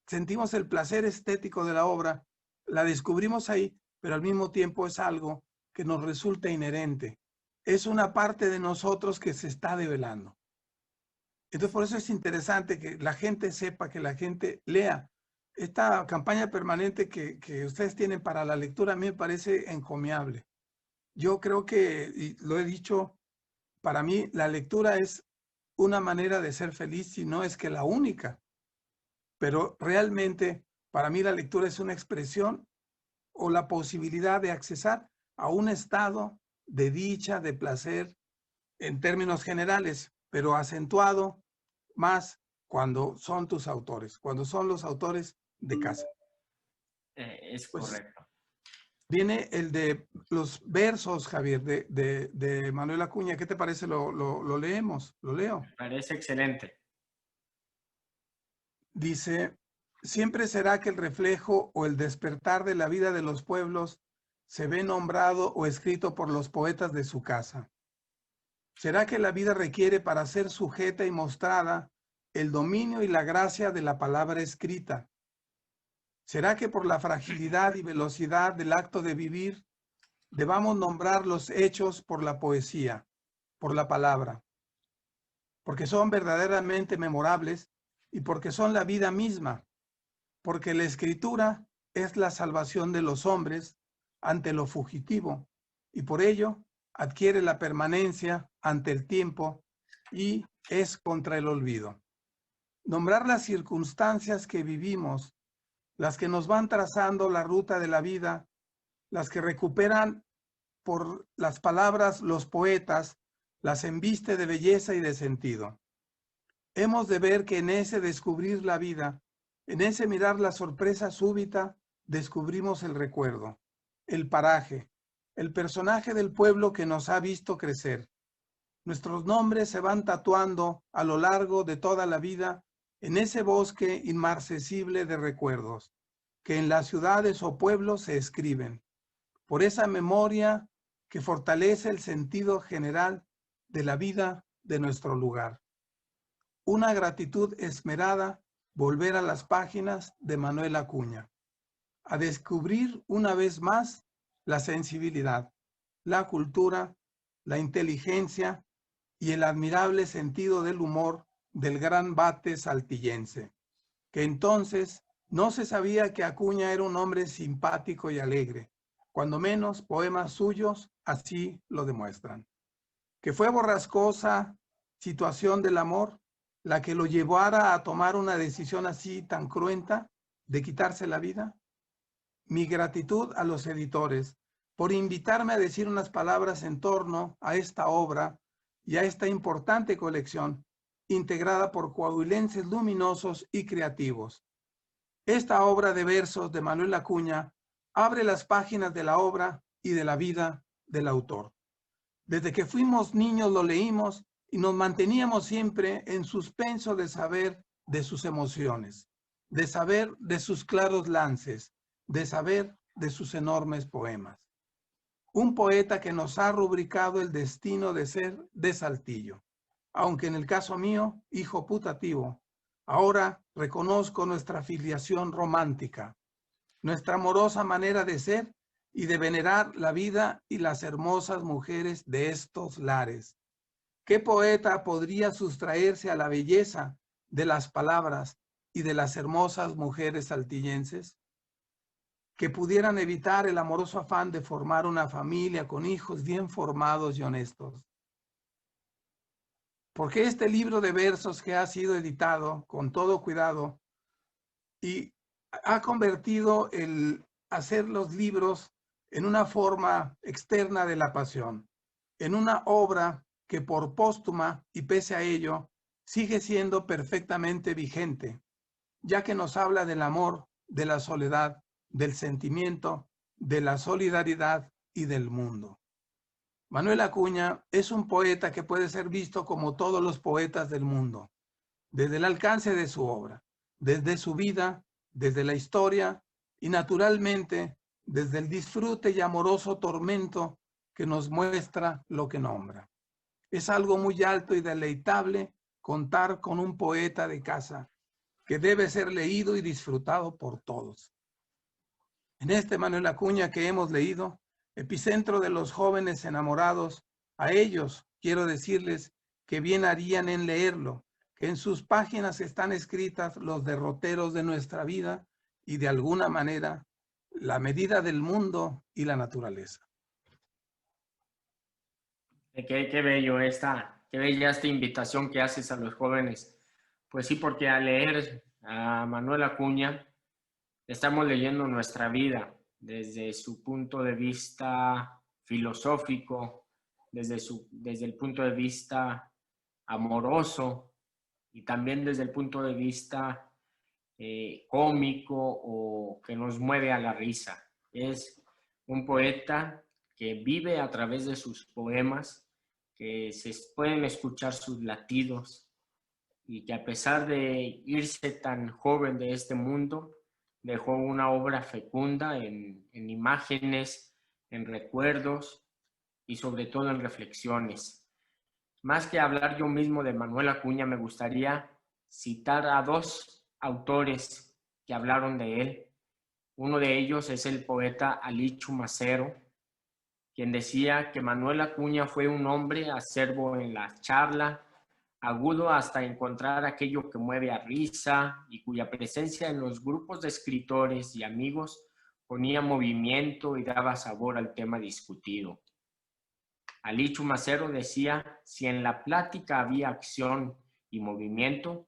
sentimos el placer estético de la obra, la descubrimos ahí, pero al mismo tiempo es algo que nos resulta inherente. Es una parte de nosotros que se está develando. Entonces, por eso es interesante que la gente sepa, que la gente lea. Esta campaña permanente que ustedes tienen para la lectura a mí me parece encomiable. Yo creo que, y lo he dicho, para mí la lectura es una manera de ser feliz, si no es que la única. Pero realmente, para mí la lectura es una expresión o la posibilidad de accesar a un estado de dicha, de placer, en términos generales, pero acentuado más cuando son tus autores, cuando son los autores de casa. Es Pues correcto. viene el de los versos, Javier, de Manuel Acuña. ¿Qué te parece? Lo leemos, lo leo. Me parece excelente. Dice, siempre será que el reflejo o el despertar de la vida de los pueblos se ve nombrado o escrito por los poetas de su casa. ¿Será que la vida requiere para ser sujeta y mostrada el dominio y la gracia de la palabra escrita? ¿Será que por la fragilidad y velocidad del acto de vivir debamos nombrar los hechos por la poesía, por la palabra? Porque son verdaderamente memorables y porque son la vida misma, porque la escritura es la salvación de los hombres ante lo fugitivo y por ello adquiere la permanencia ante el tiempo y es contra el olvido. Nombrar las circunstancias que vivimos, las que nos van trazando la ruta de la vida, las que recuperan por las palabras los poetas, las embiste de belleza y de sentido. Hemos de ver que en ese descubrir la vida, en ese mirar la sorpresa súbita, descubrimos el recuerdo, el paraje, el personaje del pueblo que nos ha visto crecer. Nuestros nombres se van tatuando a lo largo de toda la vida en ese bosque inmarcesible de recuerdos, que en las ciudades o pueblos se escriben, por esa memoria que fortalece el sentido general de la vida de nuestro lugar. Una gratitud esmerada, volver a las páginas de Manuel Acuña, a descubrir una vez más la sensibilidad, la cultura, la inteligencia y el admirable sentido del humor del gran Bate saltillense, que entonces no se sabía que Acuña era un hombre simpático y alegre, cuando menos poemas suyos así lo demuestran. Que fue borrascosa situación del amor la que lo llevara a tomar una decisión así tan cruenta de quitarse la vida. Mi gratitud a los editores por invitarme a decir unas palabras en torno a esta obra y a esta importante colección integrada por coahuilenses luminosos y creativos. Esta obra de versos de Manuel Acuña abre las páginas de la obra y de la vida del autor. Desde que fuimos niños lo leímos y nos manteníamos siempre en suspenso de saber de sus emociones, de saber de sus claros lances, de saber de sus enormes poemas. Un poeta que nos ha rubricado el destino de ser de Saltillo, aunque en el caso mío, hijo putativo, ahora reconozco nuestra filiación romántica, nuestra amorosa manera de ser y de venerar la vida y las hermosas mujeres de estos lares. ¿Qué poeta podría sustraerse a la belleza de las palabras y de las hermosas mujeres saltillenses? Que pudieran evitar el amoroso afán de formar una familia con hijos bien formados y honestos. Porque este libro de versos que ha sido editado con todo cuidado y ha convertido el hacer los libros en una forma externa de la pasión, en una obra que por póstuma y pese a ello sigue siendo perfectamente vigente, ya que nos habla del amor, de la soledad, del sentimiento, de la solidaridad y del mundo. Manuel Acuña es un poeta que puede ser visto como todos los poetas del mundo, desde el alcance de su obra, desde su vida, desde la historia y naturalmente desde el disfrute y amoroso tormento que nos muestra lo que nombra. Es algo muy alto y deleitable contar con un poeta de casa que debe ser leído y disfrutado por todos. En este Manuel Acuña que hemos leído, epicentro de los jóvenes enamorados, a ellos quiero decirles que bien harían en leerlo, que en sus páginas están escritas los derroteros de nuestra vida y de alguna manera la medida del mundo y la naturaleza. Qué bello qué bella esta invitación que haces a los jóvenes. Pues sí, porque al leer a Manuel Acuña, estamos leyendo nuestra vida desde su punto de vista filosófico, desde el punto de vista amoroso y también desde el punto de vista cómico o que nos mueve a la risa. Es un poeta que vive a través de sus poemas, que se pueden escuchar sus latidos y que a pesar de irse tan joven de este mundo, dejó una obra fecunda en imágenes, en recuerdos y sobre todo en reflexiones. Más que hablar yo mismo de Manuel Acuña, me gustaría citar a dos autores que hablaron de él. Uno de ellos es el poeta Alichu Macero, quien decía que Manuel Acuña fue un hombre acerbo en la charla, agudo hasta encontrar aquello que mueve a risa y cuya presencia en los grupos de escritores y amigos ponía movimiento y daba sabor al tema discutido. Alichu Macero decía, si en la plática había acción y movimiento,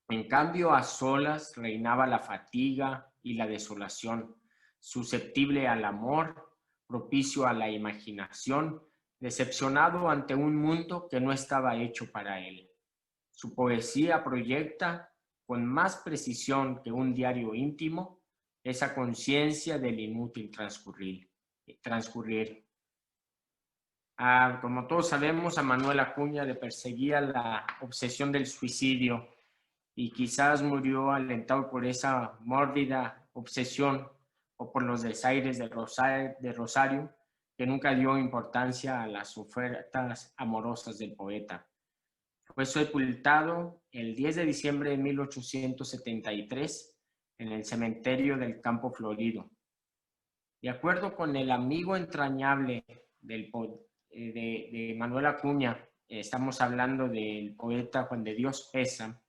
en cambio a solas reinaba la fatiga y la desolación, susceptible al amor, propicio a la imaginación, decepcionado ante un mundo que no estaba hecho para él. Su poesía proyecta con más precisión que un diario íntimo esa conciencia del inútil transcurrir. Como todos sabemos, a Manuel Acuña le perseguía la obsesión del suicidio y quizás murió alentado por esa mórbida obsesión o por los desaires de Rosario, que nunca dio importancia a las ofertas amorosas del poeta. Fue sepultado el 10 de diciembre de 1873 en el cementerio del Campo Florido. De acuerdo con el amigo entrañable de Manuel Acuña, estamos hablando del poeta Juan de Dios Peza,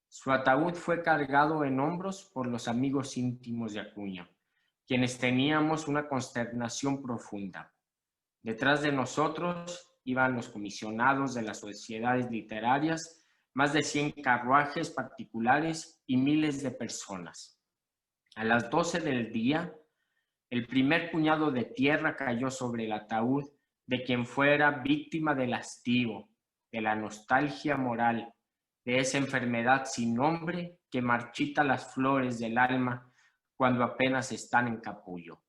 su ataúd fue cargado en hombros por los amigos íntimos de Acuña, quienes teníamos una consternación profunda. Detrás de nosotros iban los comisionados de las sociedades literarias, más de 100 carruajes particulares y miles de personas. A las 12 del día, el primer puñado de tierra cayó sobre el ataúd de quien fuera víctima del hastío, de la nostalgia moral, de esa enfermedad sin nombre que marchita las flores del alma cuando apenas están en capullo.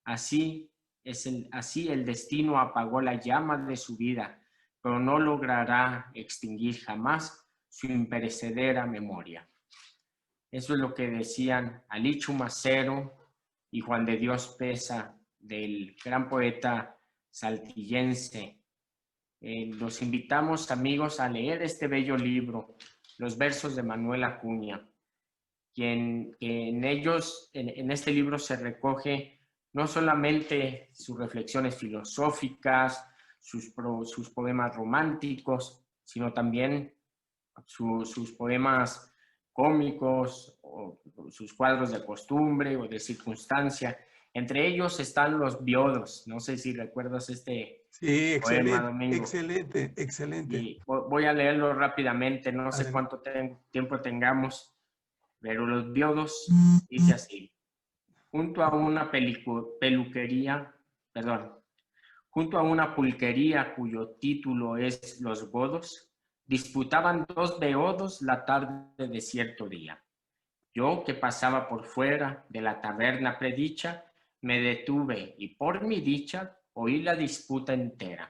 Así el destino apagó la llama de su vida, pero no logrará extinguir jamás su imperecedera memoria. Eso es lo que decían Alichu Macero y Juan de Dios Peza, del gran poeta saltillense. Los invitamos, amigos, a leer este bello libro, Los versos de Manuel Acuña, que en ellos, en este libro se recoge no solamente sus reflexiones filosóficas, sus poemas románticos, sino también sus poemas cómicos, o sus cuadros de costumbre o de circunstancia. Entre ellos están los biodos. No sé si recuerdas este poema, Domingo. Excelente. Y voy a leerlo rápidamente, no sé cuánto tiempo tengamos, pero los biodos dice así. Junto a una pulquería cuyo título es Los Godos, disputaban dos beodos la tarde de cierto día. Yo, que pasaba por fuera de la taberna predicha, me detuve y por mi dicha oí la disputa entera.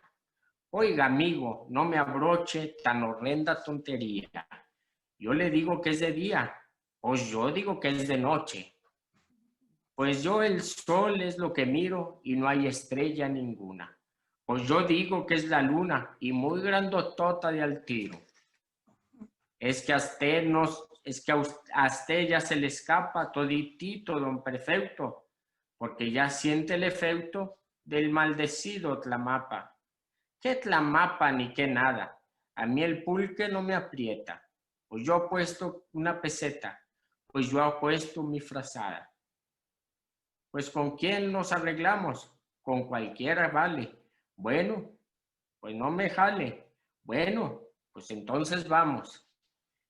Oiga, amigo, no me abroche tan horrenda tontería. Yo le digo que es de día, pues yo digo que es de noche. Pues yo el sol es lo que miro y no hay estrella ninguna. Pues yo digo que es la luna y muy grandotota de al tiro. Es que a usted ya se le escapa toditito, don prefecto, porque ya siente el efecto del maldecido Tlamapa. ¿Qué Tlamapa ni qué nada? A mí el pulque no me aprieta. Pues yo he puesto una peseta, pues yo he puesto mi frazada. Pues ¿con quién nos arreglamos? Con cualquiera vale. Bueno, pues no me jale. Bueno, pues entonces vamos.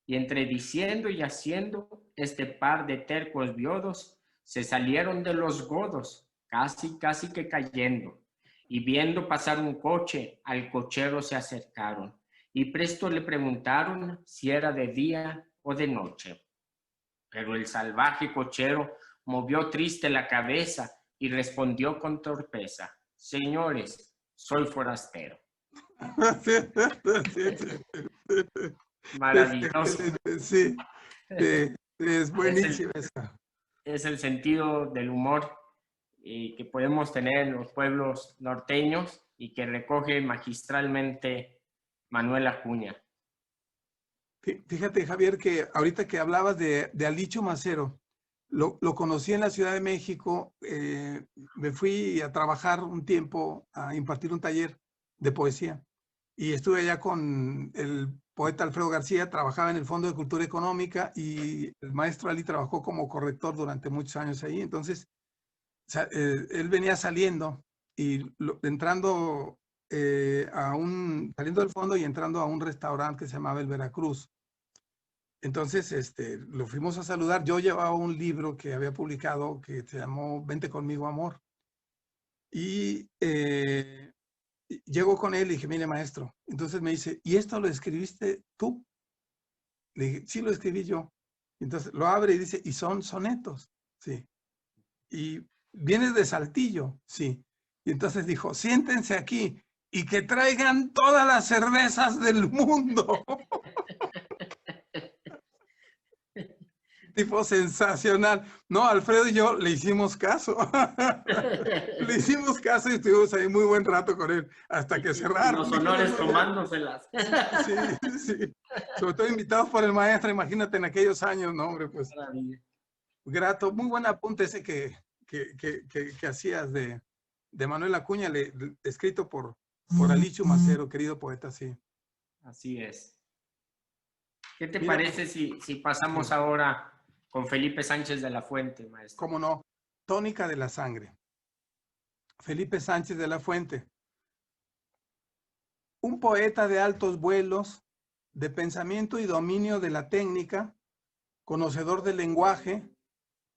Y entre diciendo y haciendo, este par de tercos biodos se salieron de los godos, casi que cayendo. Y viendo pasar un coche, al cochero se acercaron. Y presto le preguntaron si era de día o de noche. Pero el salvaje cochero movió triste la cabeza y respondió con torpeza: señores, soy forastero. Maravilloso. Sí, es buenísimo esa. Es el sentido del humor que podemos tener en los pueblos norteños y que recoge magistralmente Manuel Acuña. Fíjate, Javier, que ahorita que hablabas de Alichu Macero, lo conocí en la Ciudad de México. Me fui a trabajar un tiempo a impartir un taller de poesía y estuve allá con el poeta Alfredo García. Trabajaba en el Fondo de Cultura Económica y el maestro Ali trabajó como corrector durante muchos años ahí. Entonces, él venía saliendo y entrando saliendo del fondo y entrando a un restaurante que se llamaba El Veracruz. Entonces, lo fuimos a saludar. Yo llevaba un libro que había publicado que se llamó Vente conmigo, amor. Y llego con él y dije, mire, maestro. Entonces me dice, ¿y esto lo escribiste tú? Le dije, sí, lo escribí yo. Entonces lo abre y dice, ¿y son sonetos? Sí. ¿Y vienes de Saltillo? Sí. Y entonces dijo, siéntense aquí y que traigan todas las cervezas del mundo. Tipo sensacional. No, Alfredo y yo le hicimos caso. Le hicimos caso y estuvimos ahí muy buen rato con él, hasta que cerraron. Los honores tomándoselas. Sí, sí. Sobre todo invitados por el maestro, imagínate en aquellos años, no, hombre, pues. Maravilla. Grato, muy buen apunte ese que hacías de Manuel Acuña, escrito por Alicio Macero, querido poeta, sí. Así es. ¿Qué te Mira, parece si pasamos ahora con Felipe Sánchez de la Fuente, maestro? cómo no, Tónica de la Sangre. Felipe Sánchez de la Fuente. Un poeta de altos vuelos, de pensamiento y dominio de la técnica, conocedor del lenguaje,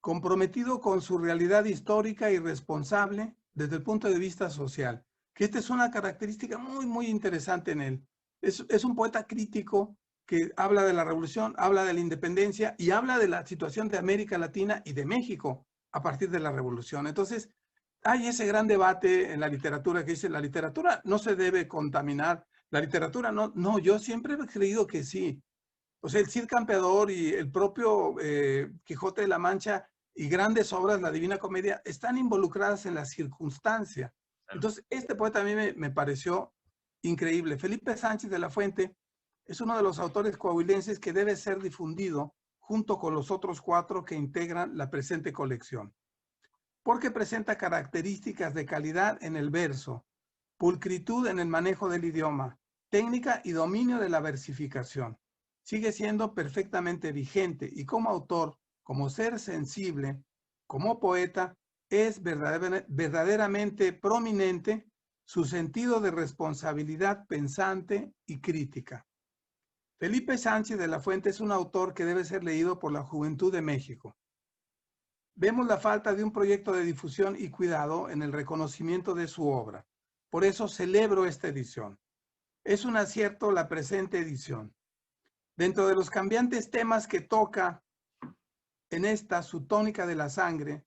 comprometido con su realidad histórica y responsable desde el punto de vista social. Que esta es una característica muy, muy interesante en él. Es un poeta crítico que habla de la revolución, habla de la independencia y habla de la situación de América Latina y de México a partir de la revolución. Entonces, hay ese gran debate en la literatura que dice, la literatura no se debe contaminar, la literatura no, yo siempre he creído que sí. O sea, el Cid Campeador y el propio Quijote de la Mancha y grandes obras, la Divina Comedia, están involucradas en la circunstancia. Entonces, este poeta a mí me pareció increíble. Felipe Sánchez de la Fuente es uno de los autores coahuilenses que debe ser difundido junto con los otros 4 que integran la presente colección, porque presenta características de calidad en el verso, pulcritud en el manejo del idioma, técnica y dominio de la versificación. Sigue siendo perfectamente vigente y como autor, como ser sensible, como poeta, es verdaderamente prominente su sentido de responsabilidad pensante y crítica. Felipe Sánchez de la Fuente es un autor que debe ser leído por la juventud de México. Vemos la falta de un proyecto de difusión y cuidado en el reconocimiento de su obra. Por eso celebro esta edición. Es un acierto la presente edición. Dentro de los cambiantes temas que toca en esta, su tónica de la sangre,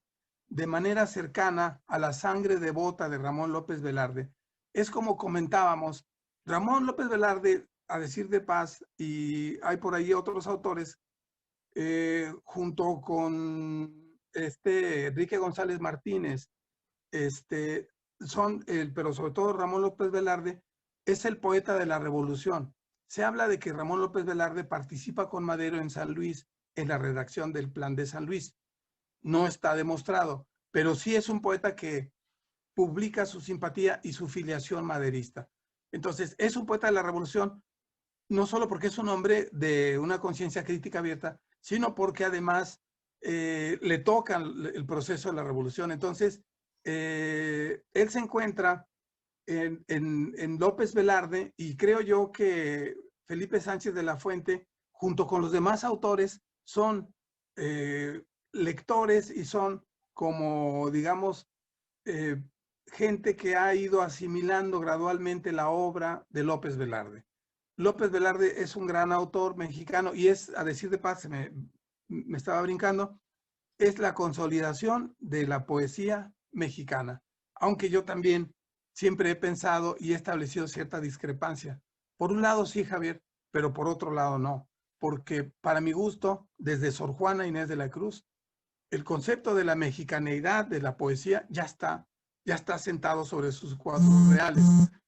de manera cercana a la sangre devota de Ramón López Velarde, es como comentábamos, Ramón López Velarde, a decir de paz, y hay por ahí otros autores, junto con Enrique González Martínez, pero sobre todo Ramón López Velarde, es el poeta de la revolución. Se habla de que Ramón López Velarde participa con Madero en San Luis, en la redacción del Plan de San Luis. No está demostrado, pero sí es un poeta que publica su simpatía y su filiación maderista. Entonces, es un poeta de la revolución, no solo porque es un hombre de una conciencia crítica abierta, sino porque además le toca el proceso de la revolución. Entonces, él se encuentra en López Velarde y creo yo que Felipe Sánchez de la Fuente, junto con los demás autores, son lectores y son como, digamos, gente que ha ido asimilando gradualmente la obra de López Velarde. López Velarde es un gran autor mexicano y es, a decir de paz, me estaba brincando, es la consolidación de la poesía mexicana. Aunque yo también siempre he pensado y he establecido cierta discrepancia. Por un lado sí, Javier, pero por otro lado no. Porque para mi gusto, desde Sor Juana Inés de la Cruz, el concepto de la mexicaneidad de la poesía ya está sentado sobre sus 4 reales.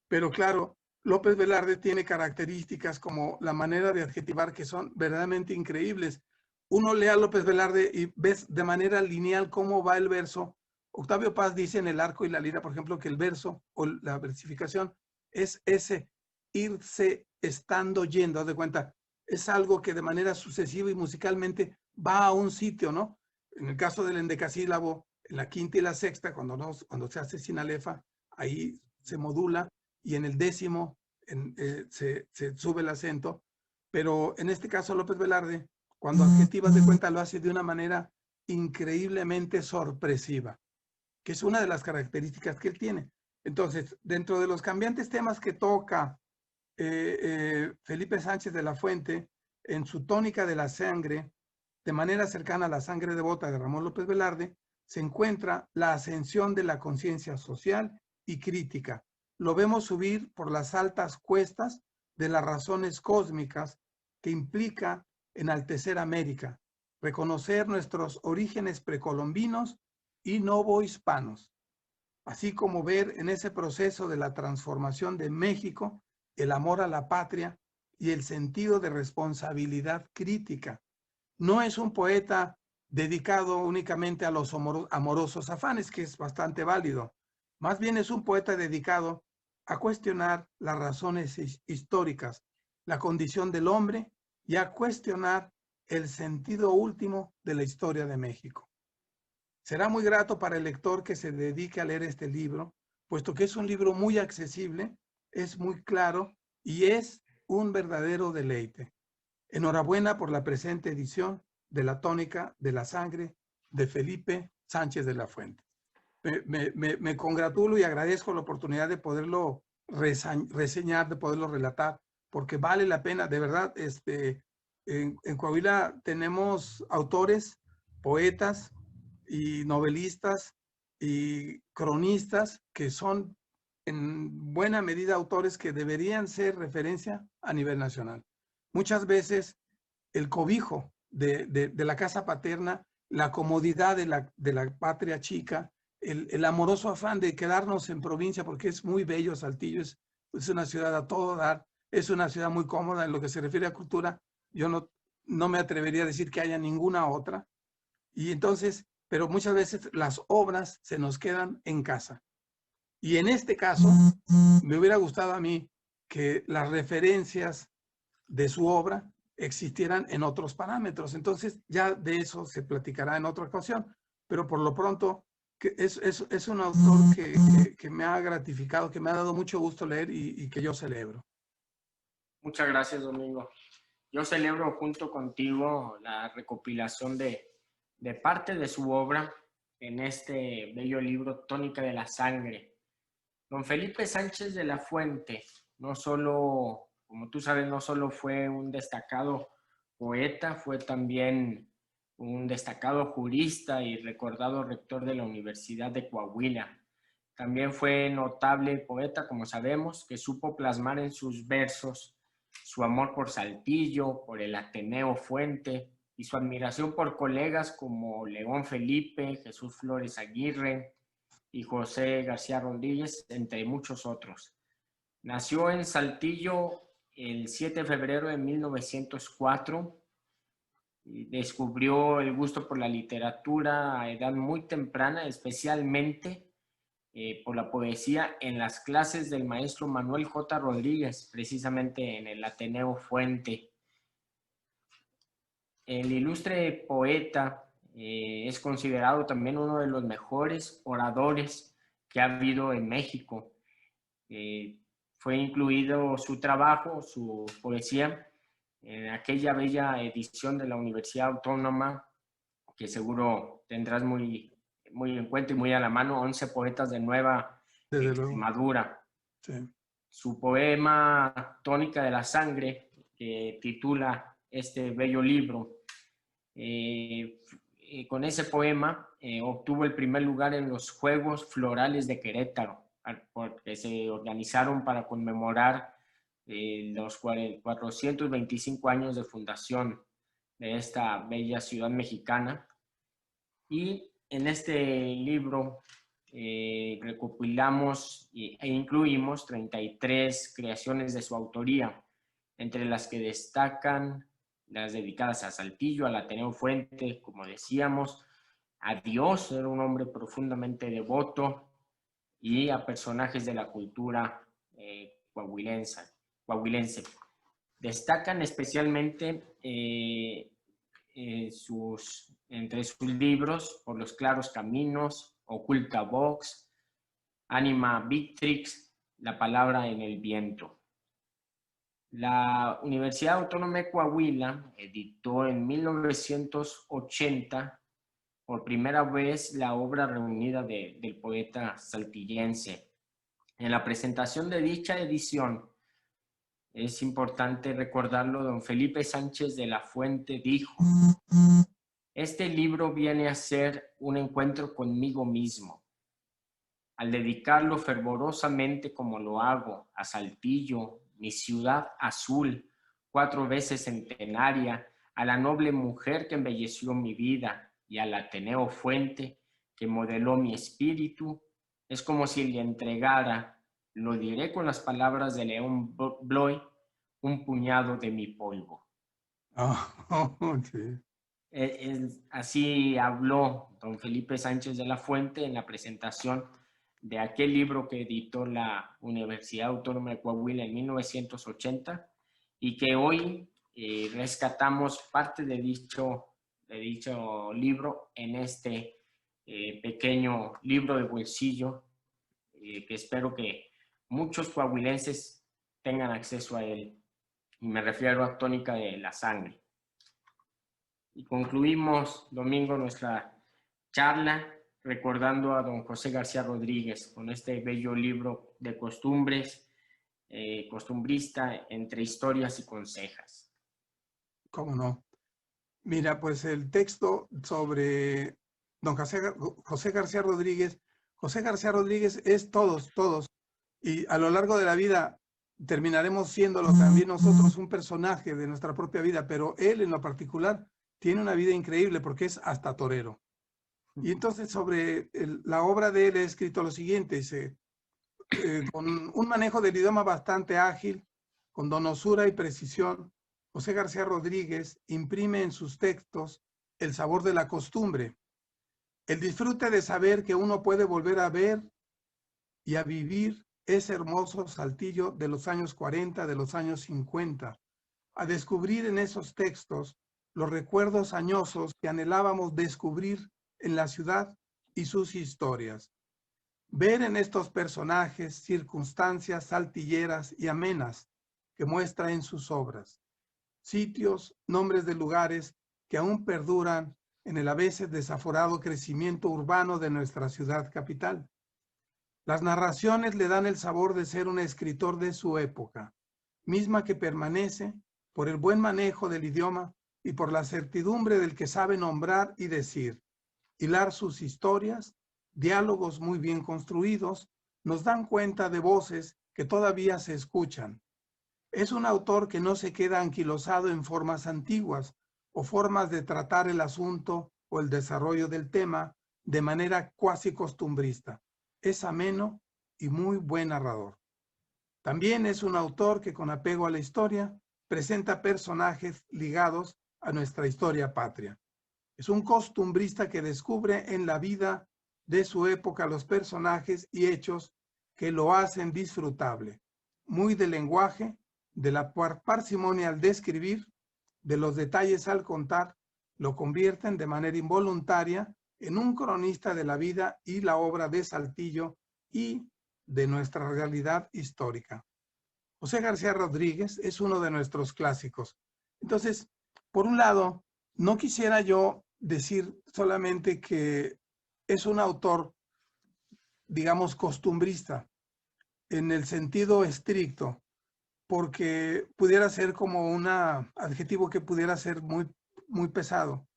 Pero claro, López Velarde tiene características como la manera de adjetivar que son verdaderamente increíbles. Uno lee a López Velarde y ves de manera lineal cómo va el verso. Octavio Paz dice en El Arco y la Lira, por ejemplo, que el verso o la versificación es ese irse estando yendo, haz de cuenta. Es algo que de manera sucesiva y musicalmente va a un sitio, ¿no? En el caso del endecasílabo, en la quinta y la sexta, cuando se hace sin alefa, ahí se modula y en el 10º se sube el acento, pero en este caso López Velarde, cuando adjetiva de cuenta, lo hace de una manera increíblemente sorpresiva, que es una de las características que él tiene. Entonces, dentro de los cambiantes temas que toca Felipe Sánchez de la Fuente, en su Tónica de la Sangre, de manera cercana a la sangre devota de Ramón López Velarde, se encuentra la ascensión de la conciencia social y crítica. Lo vemos subir por las altas cuestas de las razones cósmicas que implica enaltecer América, reconocer nuestros orígenes precolombinos y novohispanos, así como ver en ese proceso de la transformación de México el amor a la patria y el sentido de responsabilidad crítica. No es un poeta dedicado únicamente a los amorosos afanes, que es bastante válido. Más bien es un poeta dedicado a cuestionar las razones históricas, la condición del hombre y a cuestionar el sentido último de la historia de México. Será muy grato para el lector que se dedique a leer este libro, puesto que es un libro muy accesible, es muy claro y es un verdadero deleite. Enhorabuena por la presente edición de la Tónica de la Sangre de Felipe Sánchez de la Fuente. Me congratulo y agradezco la oportunidad de poderlo reseñar, de poderlo relatar, porque vale la pena, de verdad. En Coahuila tenemos autores, poetas y novelistas y cronistas que son en buena medida autores que deberían ser referencia a nivel nacional. Muchas veces el cobijo de la casa paterna, la comodidad de la patria chica, el amoroso afán de quedarnos en provincia, porque es muy bello Saltillo, es una ciudad a todo dar, es una ciudad muy cómoda en lo que se refiere a cultura. Yo no me atrevería a decir que haya ninguna otra. Y entonces, pero muchas veces las obras se nos quedan en casa. Y en este caso, me hubiera gustado a mí que las referencias de su obra existieran en otros parámetros. Entonces, ya de eso se platicará en otra ocasión, pero por lo pronto es un autor que me ha gratificado, que me ha dado mucho gusto leer y que yo celebro. Muchas gracias, Domingo. Yo celebro junto contigo la recopilación de parte de su obra en este bello libro Tónica de la Sangre. Don Felipe Sánchez de la Fuente, no solo, como tú sabes, no solo fue un destacado poeta, fue también un destacado jurista y recordado rector de la Universidad de Coahuila. También fue notable poeta, como sabemos, que supo plasmar en sus versos su amor por Saltillo, por el Ateneo Fuente y su admiración por colegas como León Felipe, Jesús Flores Aguirre y José García Rodríguez, entre muchos otros. Nació en Saltillo el 7 de febrero de 1904 y descubrió el gusto por la literatura a edad muy temprana, especialmente por la poesía en las clases del maestro Manuel J. Rodríguez, precisamente en el Ateneo Fuente. El ilustre poeta es considerado también uno de los mejores oradores que ha habido en México. Fue incluido su trabajo, su poesía, en aquella bella edición de la Universidad Autónoma, que seguro tendrás muy en cuenta y muy a la mano, 11 poetas de Nueva Extremadura. Sí. Su poema Tónica de la Sangre, que titula este bello libro, con ese poema obtuvo el primer lugar en los Juegos Florales de Querétaro, que se organizaron para conmemorar los 425 años de fundación de esta bella ciudad mexicana. Y en este libro recopilamos e incluimos 33 creaciones de su autoría, entre las que destacan las dedicadas a Saltillo, al Ateneo Fuente, como decíamos, a Dios, era un hombre profundamente devoto, y a personajes de la cultura coahuilense. Destacan especialmente entre sus libros Por los claros caminos, Oculta Vox, Anima Victrix, La palabra en el viento. La Universidad Autónoma de Coahuila editó en 1980 por primera vez la obra reunida del poeta saltillense. En la presentación de dicha edición, es importante recordarlo, don Felipe Sánchez de la Fuente dijo: este libro viene a ser un encuentro conmigo mismo. Al dedicarlo fervorosamente como lo hago a Saltillo, mi ciudad azul, 4 veces centenaria, a la noble mujer que embelleció mi vida y al Ateneo Fuente que modeló mi espíritu, es como si le entregara, lo diré con las palabras de León Bloy, un puñado de mi polvo. Sí. Así habló don Felipe Sánchez de la Fuente en la presentación de aquel libro que editó la Universidad Autónoma de Coahuila en 1980 y que hoy rescatamos parte de dicho libro en este pequeño libro de bolsillo que espero que muchos coahuilenses tengan acceso a él. Y me refiero a Tónica de la Sangre. Y concluimos, Domingo, nuestra charla recordando a don José García Rodríguez con este bello libro de costumbres, costumbrista entre historias y consejas. ¿Cómo no? Mira, pues el texto sobre don José García Rodríguez. José García Rodríguez es todos. Y a lo largo de la vida terminaremos siéndolo también nosotros, un personaje de nuestra propia vida, pero él en lo particular tiene una vida increíble porque es hasta torero. Y entonces sobre la obra de él he escrito lo siguiente, dice, con un manejo del idioma bastante ágil, con donosura y precisión, José García Rodríguez imprime en sus textos el sabor de la costumbre, el disfrute de saber que uno puede volver a ver y a vivir ese hermoso Saltillo de los años 40, de los años 50, a descubrir en esos textos los recuerdos añosos que anhelábamos descubrir en la ciudad y sus historias. Ver en estos personajes circunstancias saltilleras y amenas que muestra en sus obras, sitios, nombres de lugares que aún perduran en el a veces desaforado crecimiento urbano de nuestra ciudad capital. Las narraciones le dan el sabor de ser un escritor de su época, misma que permanece por el buen manejo del idioma y por la certidumbre del que sabe nombrar y decir. Hilar sus historias, diálogos muy bien construidos, nos dan cuenta de voces que todavía se escuchan. Es un autor que no se queda anquilosado en formas antiguas o formas de tratar el asunto o el desarrollo del tema de manera cuasi costumbrista. Es ameno y muy buen narrador. También es un autor que con apego a la historia presenta personajes ligados a nuestra historia patria. Es un costumbrista que descubre en la vida de su época los personajes y hechos que lo hacen disfrutable, muy del lenguaje, de la parsimonia al describir, de los detalles al contar, lo convierten de manera involuntaria en un cronista de la vida y la obra de Saltillo y de nuestra realidad histórica. José García Rodríguez es uno de nuestros clásicos. Entonces, por un lado, no quisiera yo decir solamente que es un autor, digamos, costumbrista, en el sentido estricto, porque pudiera ser como un adjetivo que pudiera ser muy pesado,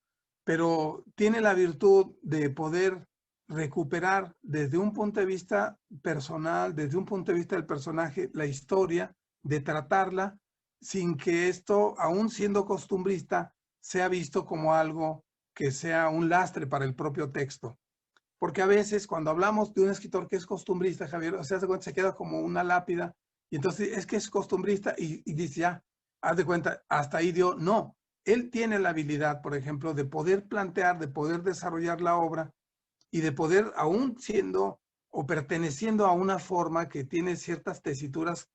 pero tiene la virtud de poder recuperar desde un punto de vista personal, desde un punto de vista del personaje, la historia, de tratarla sin que esto, aún siendo costumbrista, sea visto como algo que sea un lastre para el propio texto. Porque a veces cuando hablamos de un escritor que es costumbrista, Javier, o sea, se queda como una lápida, y entonces es que es costumbrista y dice, ya, haz de cuenta, hasta ahí dio. No, él tiene la habilidad, por ejemplo, de poder plantear, de poder desarrollar la obra y de poder, aún siendo o perteneciendo a una forma que tiene ciertas tesituras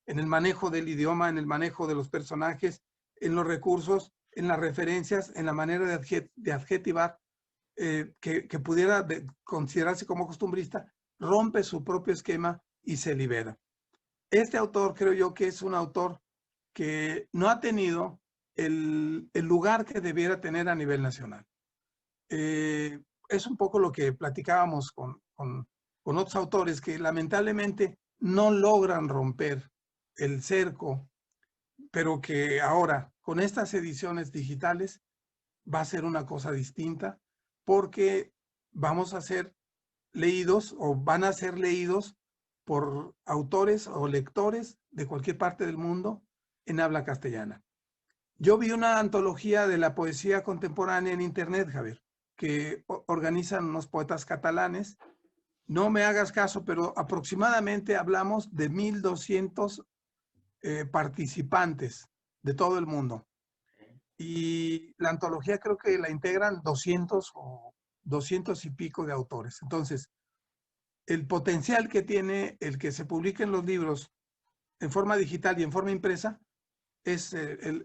en el manejo del idioma, en el manejo de los personajes, en los recursos, en las referencias, en la manera de adjetivar, que pudiera considerarse como costumbrista, rompe su propio esquema y se libera. Este autor creo yo que es un autor que no ha tenido el lugar que debiera tener a nivel nacional. Es un poco lo que platicábamos con otros autores que lamentablemente no logran romper el cerco, pero que ahora con estas ediciones digitales va a ser una cosa distinta porque vamos a ser leídos o van a ser leídos por autores o lectores de cualquier parte del mundo en habla castellana. Yo vi una antología de la poesía contemporánea en internet, Javier, que organizan unos poetas catalanes. No me hagas caso, pero aproximadamente hablamos de 1,200 participantes de todo el mundo. Y la antología creo que la integran 200 o 200 y pico de autores. Entonces, el potencial que tiene el que se publiquen los libros en forma digital y en forma impresa es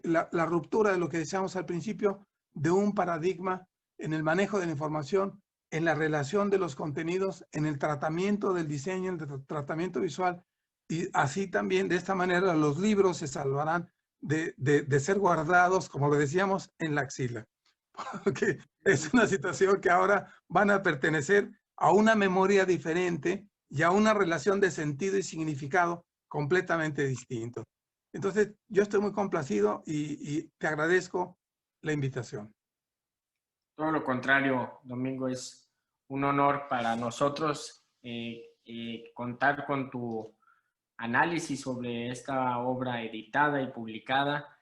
la ruptura de lo que decíamos al principio, de un paradigma en el manejo de la información, en la relación de los contenidos, en el tratamiento del diseño, en el tratamiento visual, y así también de esta manera los libros se salvarán de ser guardados, como lo decíamos, en la axila. Porque es una situación que ahora van a pertenecer a una memoria diferente y a una relación de sentido y significado completamente distinto. Entonces, yo estoy muy complacido y te agradezco la invitación. Todo lo contrario, Domingo, es un honor para nosotros contar con tu análisis sobre esta obra editada y publicada,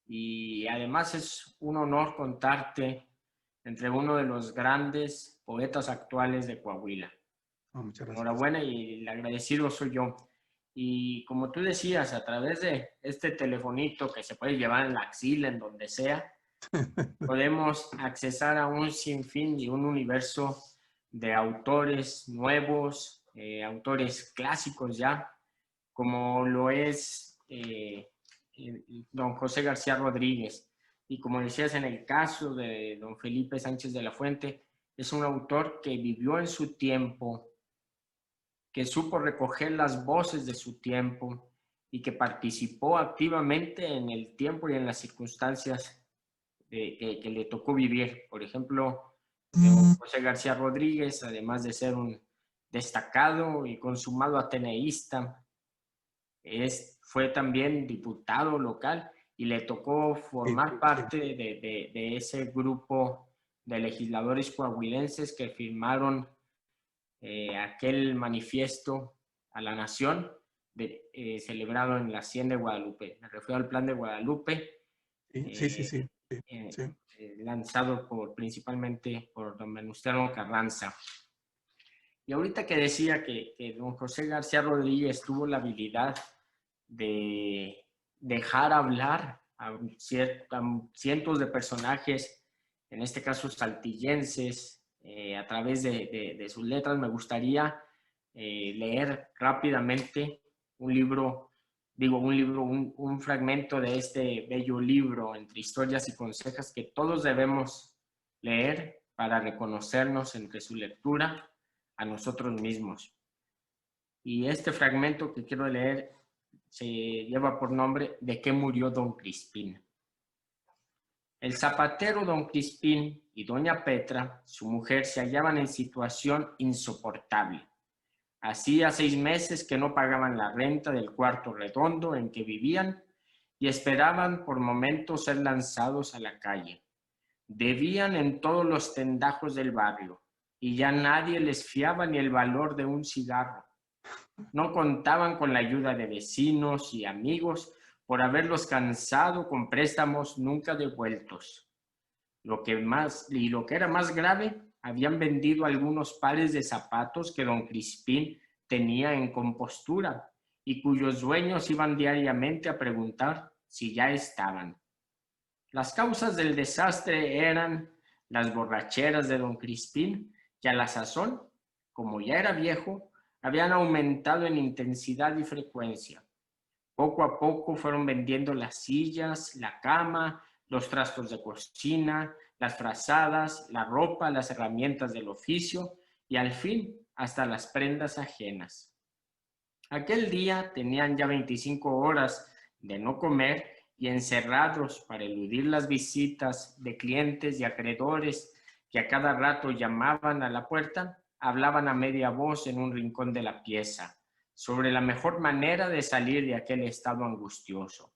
y además es un honor contarte entre uno de los grandes poetas actuales de Coahuila. Oh, muchas gracias. Enhorabuena, y el agradecido soy yo. Y como tú decías, a través de este telefonito que se puede llevar en la axila, en donde sea, podemos accesar a un sinfín y un universo de autores nuevos, autores clásicos ya, como lo es don José García Rodríguez. Y como decías, en el caso de don Felipe Sánchez de la Fuente, es un autor que vivió en su tiempo, que supo recoger las voces de su tiempo y que participó activamente en el tiempo y en las circunstancias que le tocó vivir. Por ejemplo, José García Rodríguez, además de ser un destacado y consumado ateneísta, fue también diputado local y le tocó formar parte de ese grupo de legisladores coahuilenses que firmaron aquel manifiesto a la nación celebrado en la Hacienda de Guadalupe. Me refiero al Plan de Guadalupe. Sí. Lanzado principalmente por don Venustiano Carranza. Y ahorita que decía que don José García Rodríguez tuvo la habilidad de dejar hablar a cientos de personajes, en este caso saltillenses, a través de sus letras, me gustaría leer rápidamente un fragmento de este bello libro, Entre historias y consejos, que todos debemos leer para reconocernos entre su lectura a nosotros mismos. Y este fragmento que quiero leer se lleva por nombre ¿De qué murió don Crispín? El zapatero don Crispín y doña Petra, su mujer, se hallaban en situación insoportable. Hacía 6 meses que no pagaban la renta del cuarto redondo en que vivían y esperaban por momentos ser lanzados a la calle. Debían en todos los tendajos del barrio y ya nadie les fiaba ni el valor de un cigarro. No contaban con la ayuda de vecinos y amigos por haberlos cansado con préstamos nunca devueltos. Lo que era más grave, habían vendido algunos pares de zapatos que don Crispín tenía en compostura y cuyos dueños iban diariamente a preguntar si ya estaban. Las causas del desastre eran las borracheras de don Crispín, que a la sazón, como ya era viejo, habían aumentado en intensidad y frecuencia. Poco a poco fueron vendiendo las sillas, la cama, los trastos de cocina, las frazadas, la ropa, las herramientas del oficio y al fin hasta las prendas ajenas. Aquel día tenían ya 25 horas de no comer y encerrados para eludir las visitas de clientes y acreedores que a cada rato llamaban a la puerta, hablaban a media voz en un rincón de la pieza sobre la mejor manera de salir de aquel estado angustioso.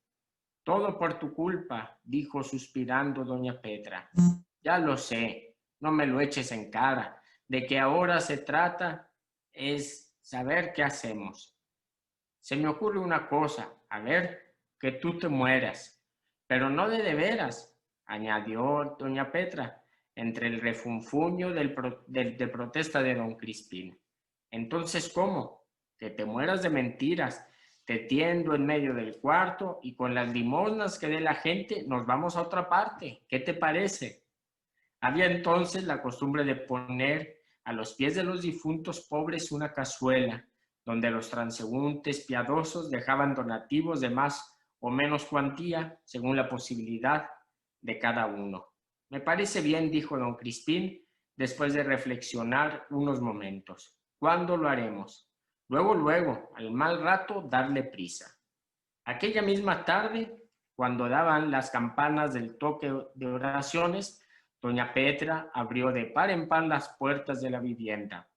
Todo por tu culpa, dijo suspirando doña Petra. Ya lo sé, no me lo eches en cara. De que ahora se trata es saber qué hacemos. Se me ocurre una cosa, a ver, que tú te mueras, pero no de veras, añadió doña Petra, entre el refunfuño de protesta de don Crispín. Entonces, ¿cómo? Que te mueras de mentiras. Te tiendo en medio del cuarto y con las limosnas que dé la gente nos vamos a otra parte. ¿Qué te parece? Había entonces la costumbre de poner a los pies de los difuntos pobres una cazuela, donde los transeúntes piadosos dejaban donativos de más o menos cuantía, según la posibilidad de cada uno. Me parece bien, dijo don Crispín, después de reflexionar unos momentos. ¿Cuándo lo haremos? Luego, al mal rato, darle prisa. Aquella misma tarde, cuando daban las campanas del toque de oraciones, doña Petra abrió de par en par las puertas de la vivienda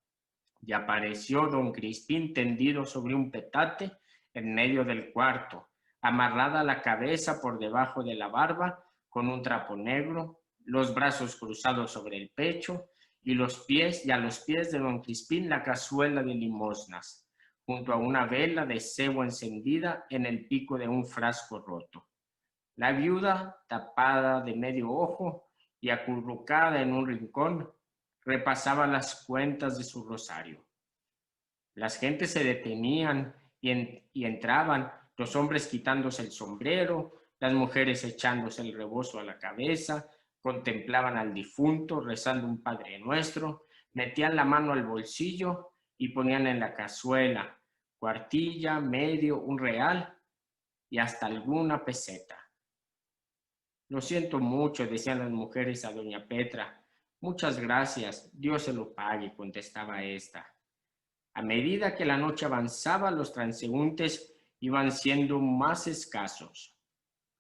y apareció don Crispín tendido sobre un petate en medio del cuarto, amarrada la cabeza por debajo de la barba con un trapo negro, los brazos cruzados sobre el pecho y a los pies de don Crispín la cazuela de limosnas, junto a una vela de cebo encendida en el pico de un frasco roto. La viuda, tapada de medio ojo y acurrucada en un rincón, repasaba las cuentas de su rosario. Las gentes se detenían y entraban, los hombres quitándose el sombrero, las mujeres echándose el rebozo a la cabeza, contemplaban al difunto rezando un Padre Nuestro, metían la mano al bolsillo y ponían en la cazuela cuartilla, medio, un real y hasta alguna peseta. Lo siento mucho, decían las mujeres a doña Petra. Muchas gracias, Dios se lo pague, contestaba esta. A medida que la noche avanzaba, los transeúntes iban siendo más escasos.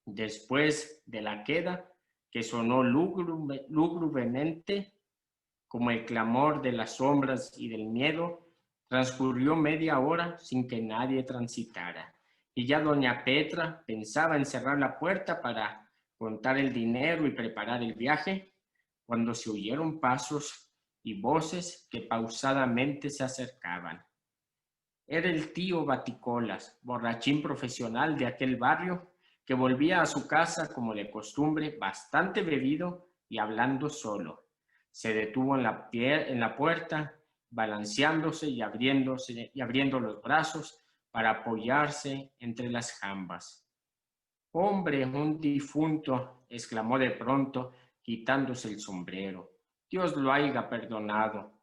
Después de la queda, que sonó lúgubremente como el clamor de las sombras y del miedo, transcurrió media hora sin que nadie transitara. Y ya doña Petra pensaba en cerrar la puerta para contar el dinero y preparar el viaje, cuando se oyeron pasos y voces que pausadamente se acercaban. Era el tío Baticolas, borrachín profesional de aquel barrio, que volvía a su casa como de costumbre, bastante bebido y hablando solo. Se detuvo en la puerta, balanceándose y abriendo los brazos para apoyarse entre las jambas. «Hombre, un difunto», exclamó de pronto, quitándose el sombrero. «Dios lo haya perdonado».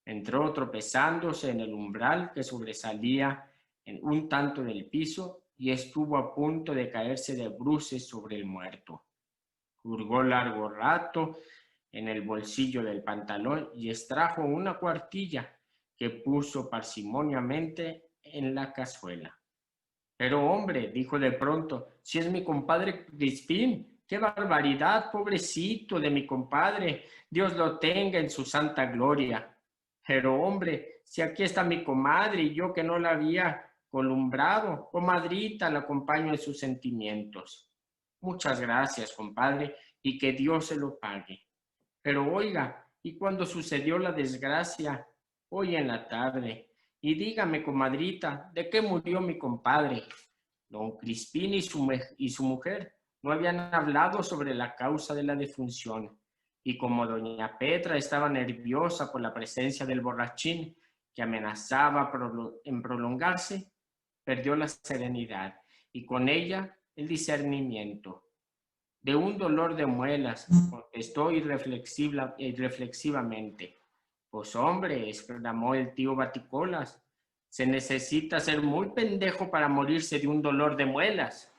Entró tropezándose en el umbral que sobresalía en un tanto del piso y estuvo a punto de caerse de bruces sobre el muerto. Hurgó largo rato en el bolsillo del pantalón y extrajo una cuartilla que puso parsimoniamente en la cazuela. «Pero hombre», dijo de pronto, «si es mi compadre Crispín, qué barbaridad, pobrecito de mi compadre, Dios lo tenga en su santa gloria». «Pero hombre, si aquí está mi comadre y yo que no la había columbrado, comadrita, la acompaño en sus sentimientos». «Muchas gracias, compadre, y que Dios se lo pague. Pero oiga, ¿y cuándo sucedió la desgracia?» «Hoy en la tarde. Y dígame, comadrita, ¿de qué murió mi compadre?» Don Crispín y su mujer no habían hablado sobre la causa de la defunción, y como doña Petra estaba nerviosa por la presencia del borrachín que amenazaba en prolongarse, perdió la serenidad y con ella el discernimiento. «De un dolor de muelas», contestó irreflexivamente. «Pues hombre», exclamó el tío Baticolas, «se necesita ser muy pendejo para morirse de un dolor de muelas».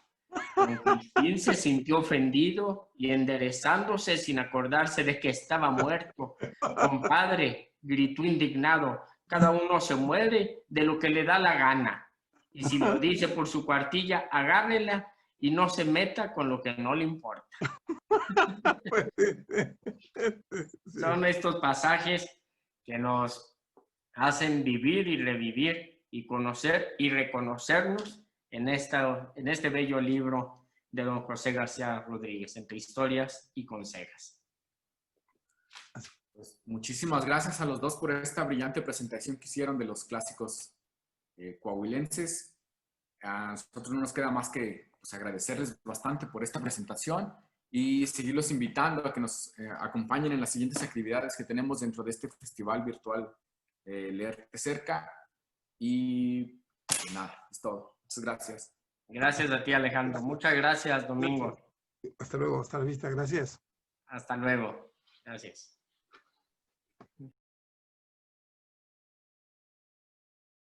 Don Crispín se sintió ofendido y enderezándose sin acordarse de que estaba muerto. «Compadre», gritó indignado, «cada uno se muere de lo que le da la gana. Y si lo dice por su cuartilla, agárrela y no se meta con lo que no le importa. Son estos pasajes que nos hacen vivir y revivir y conocer y reconocernos en este bello libro de don José García Rodríguez, Entre Historias y Consejas. Pues, muchísimas gracias a los dos por esta brillante presentación que hicieron de los clásicos coahuilenses. A nosotros no nos queda más que pues, agradecerles bastante por esta presentación y seguirlos invitando a que nos acompañen en las siguientes actividades que tenemos dentro de este festival virtual Leer de Cerca. Y pues, nada, es todo. Muchas gracias. Gracias a ti, Alejandro. Muchas gracias, Domingo. Hasta luego, hasta la vista. Gracias. Hasta luego. Gracias.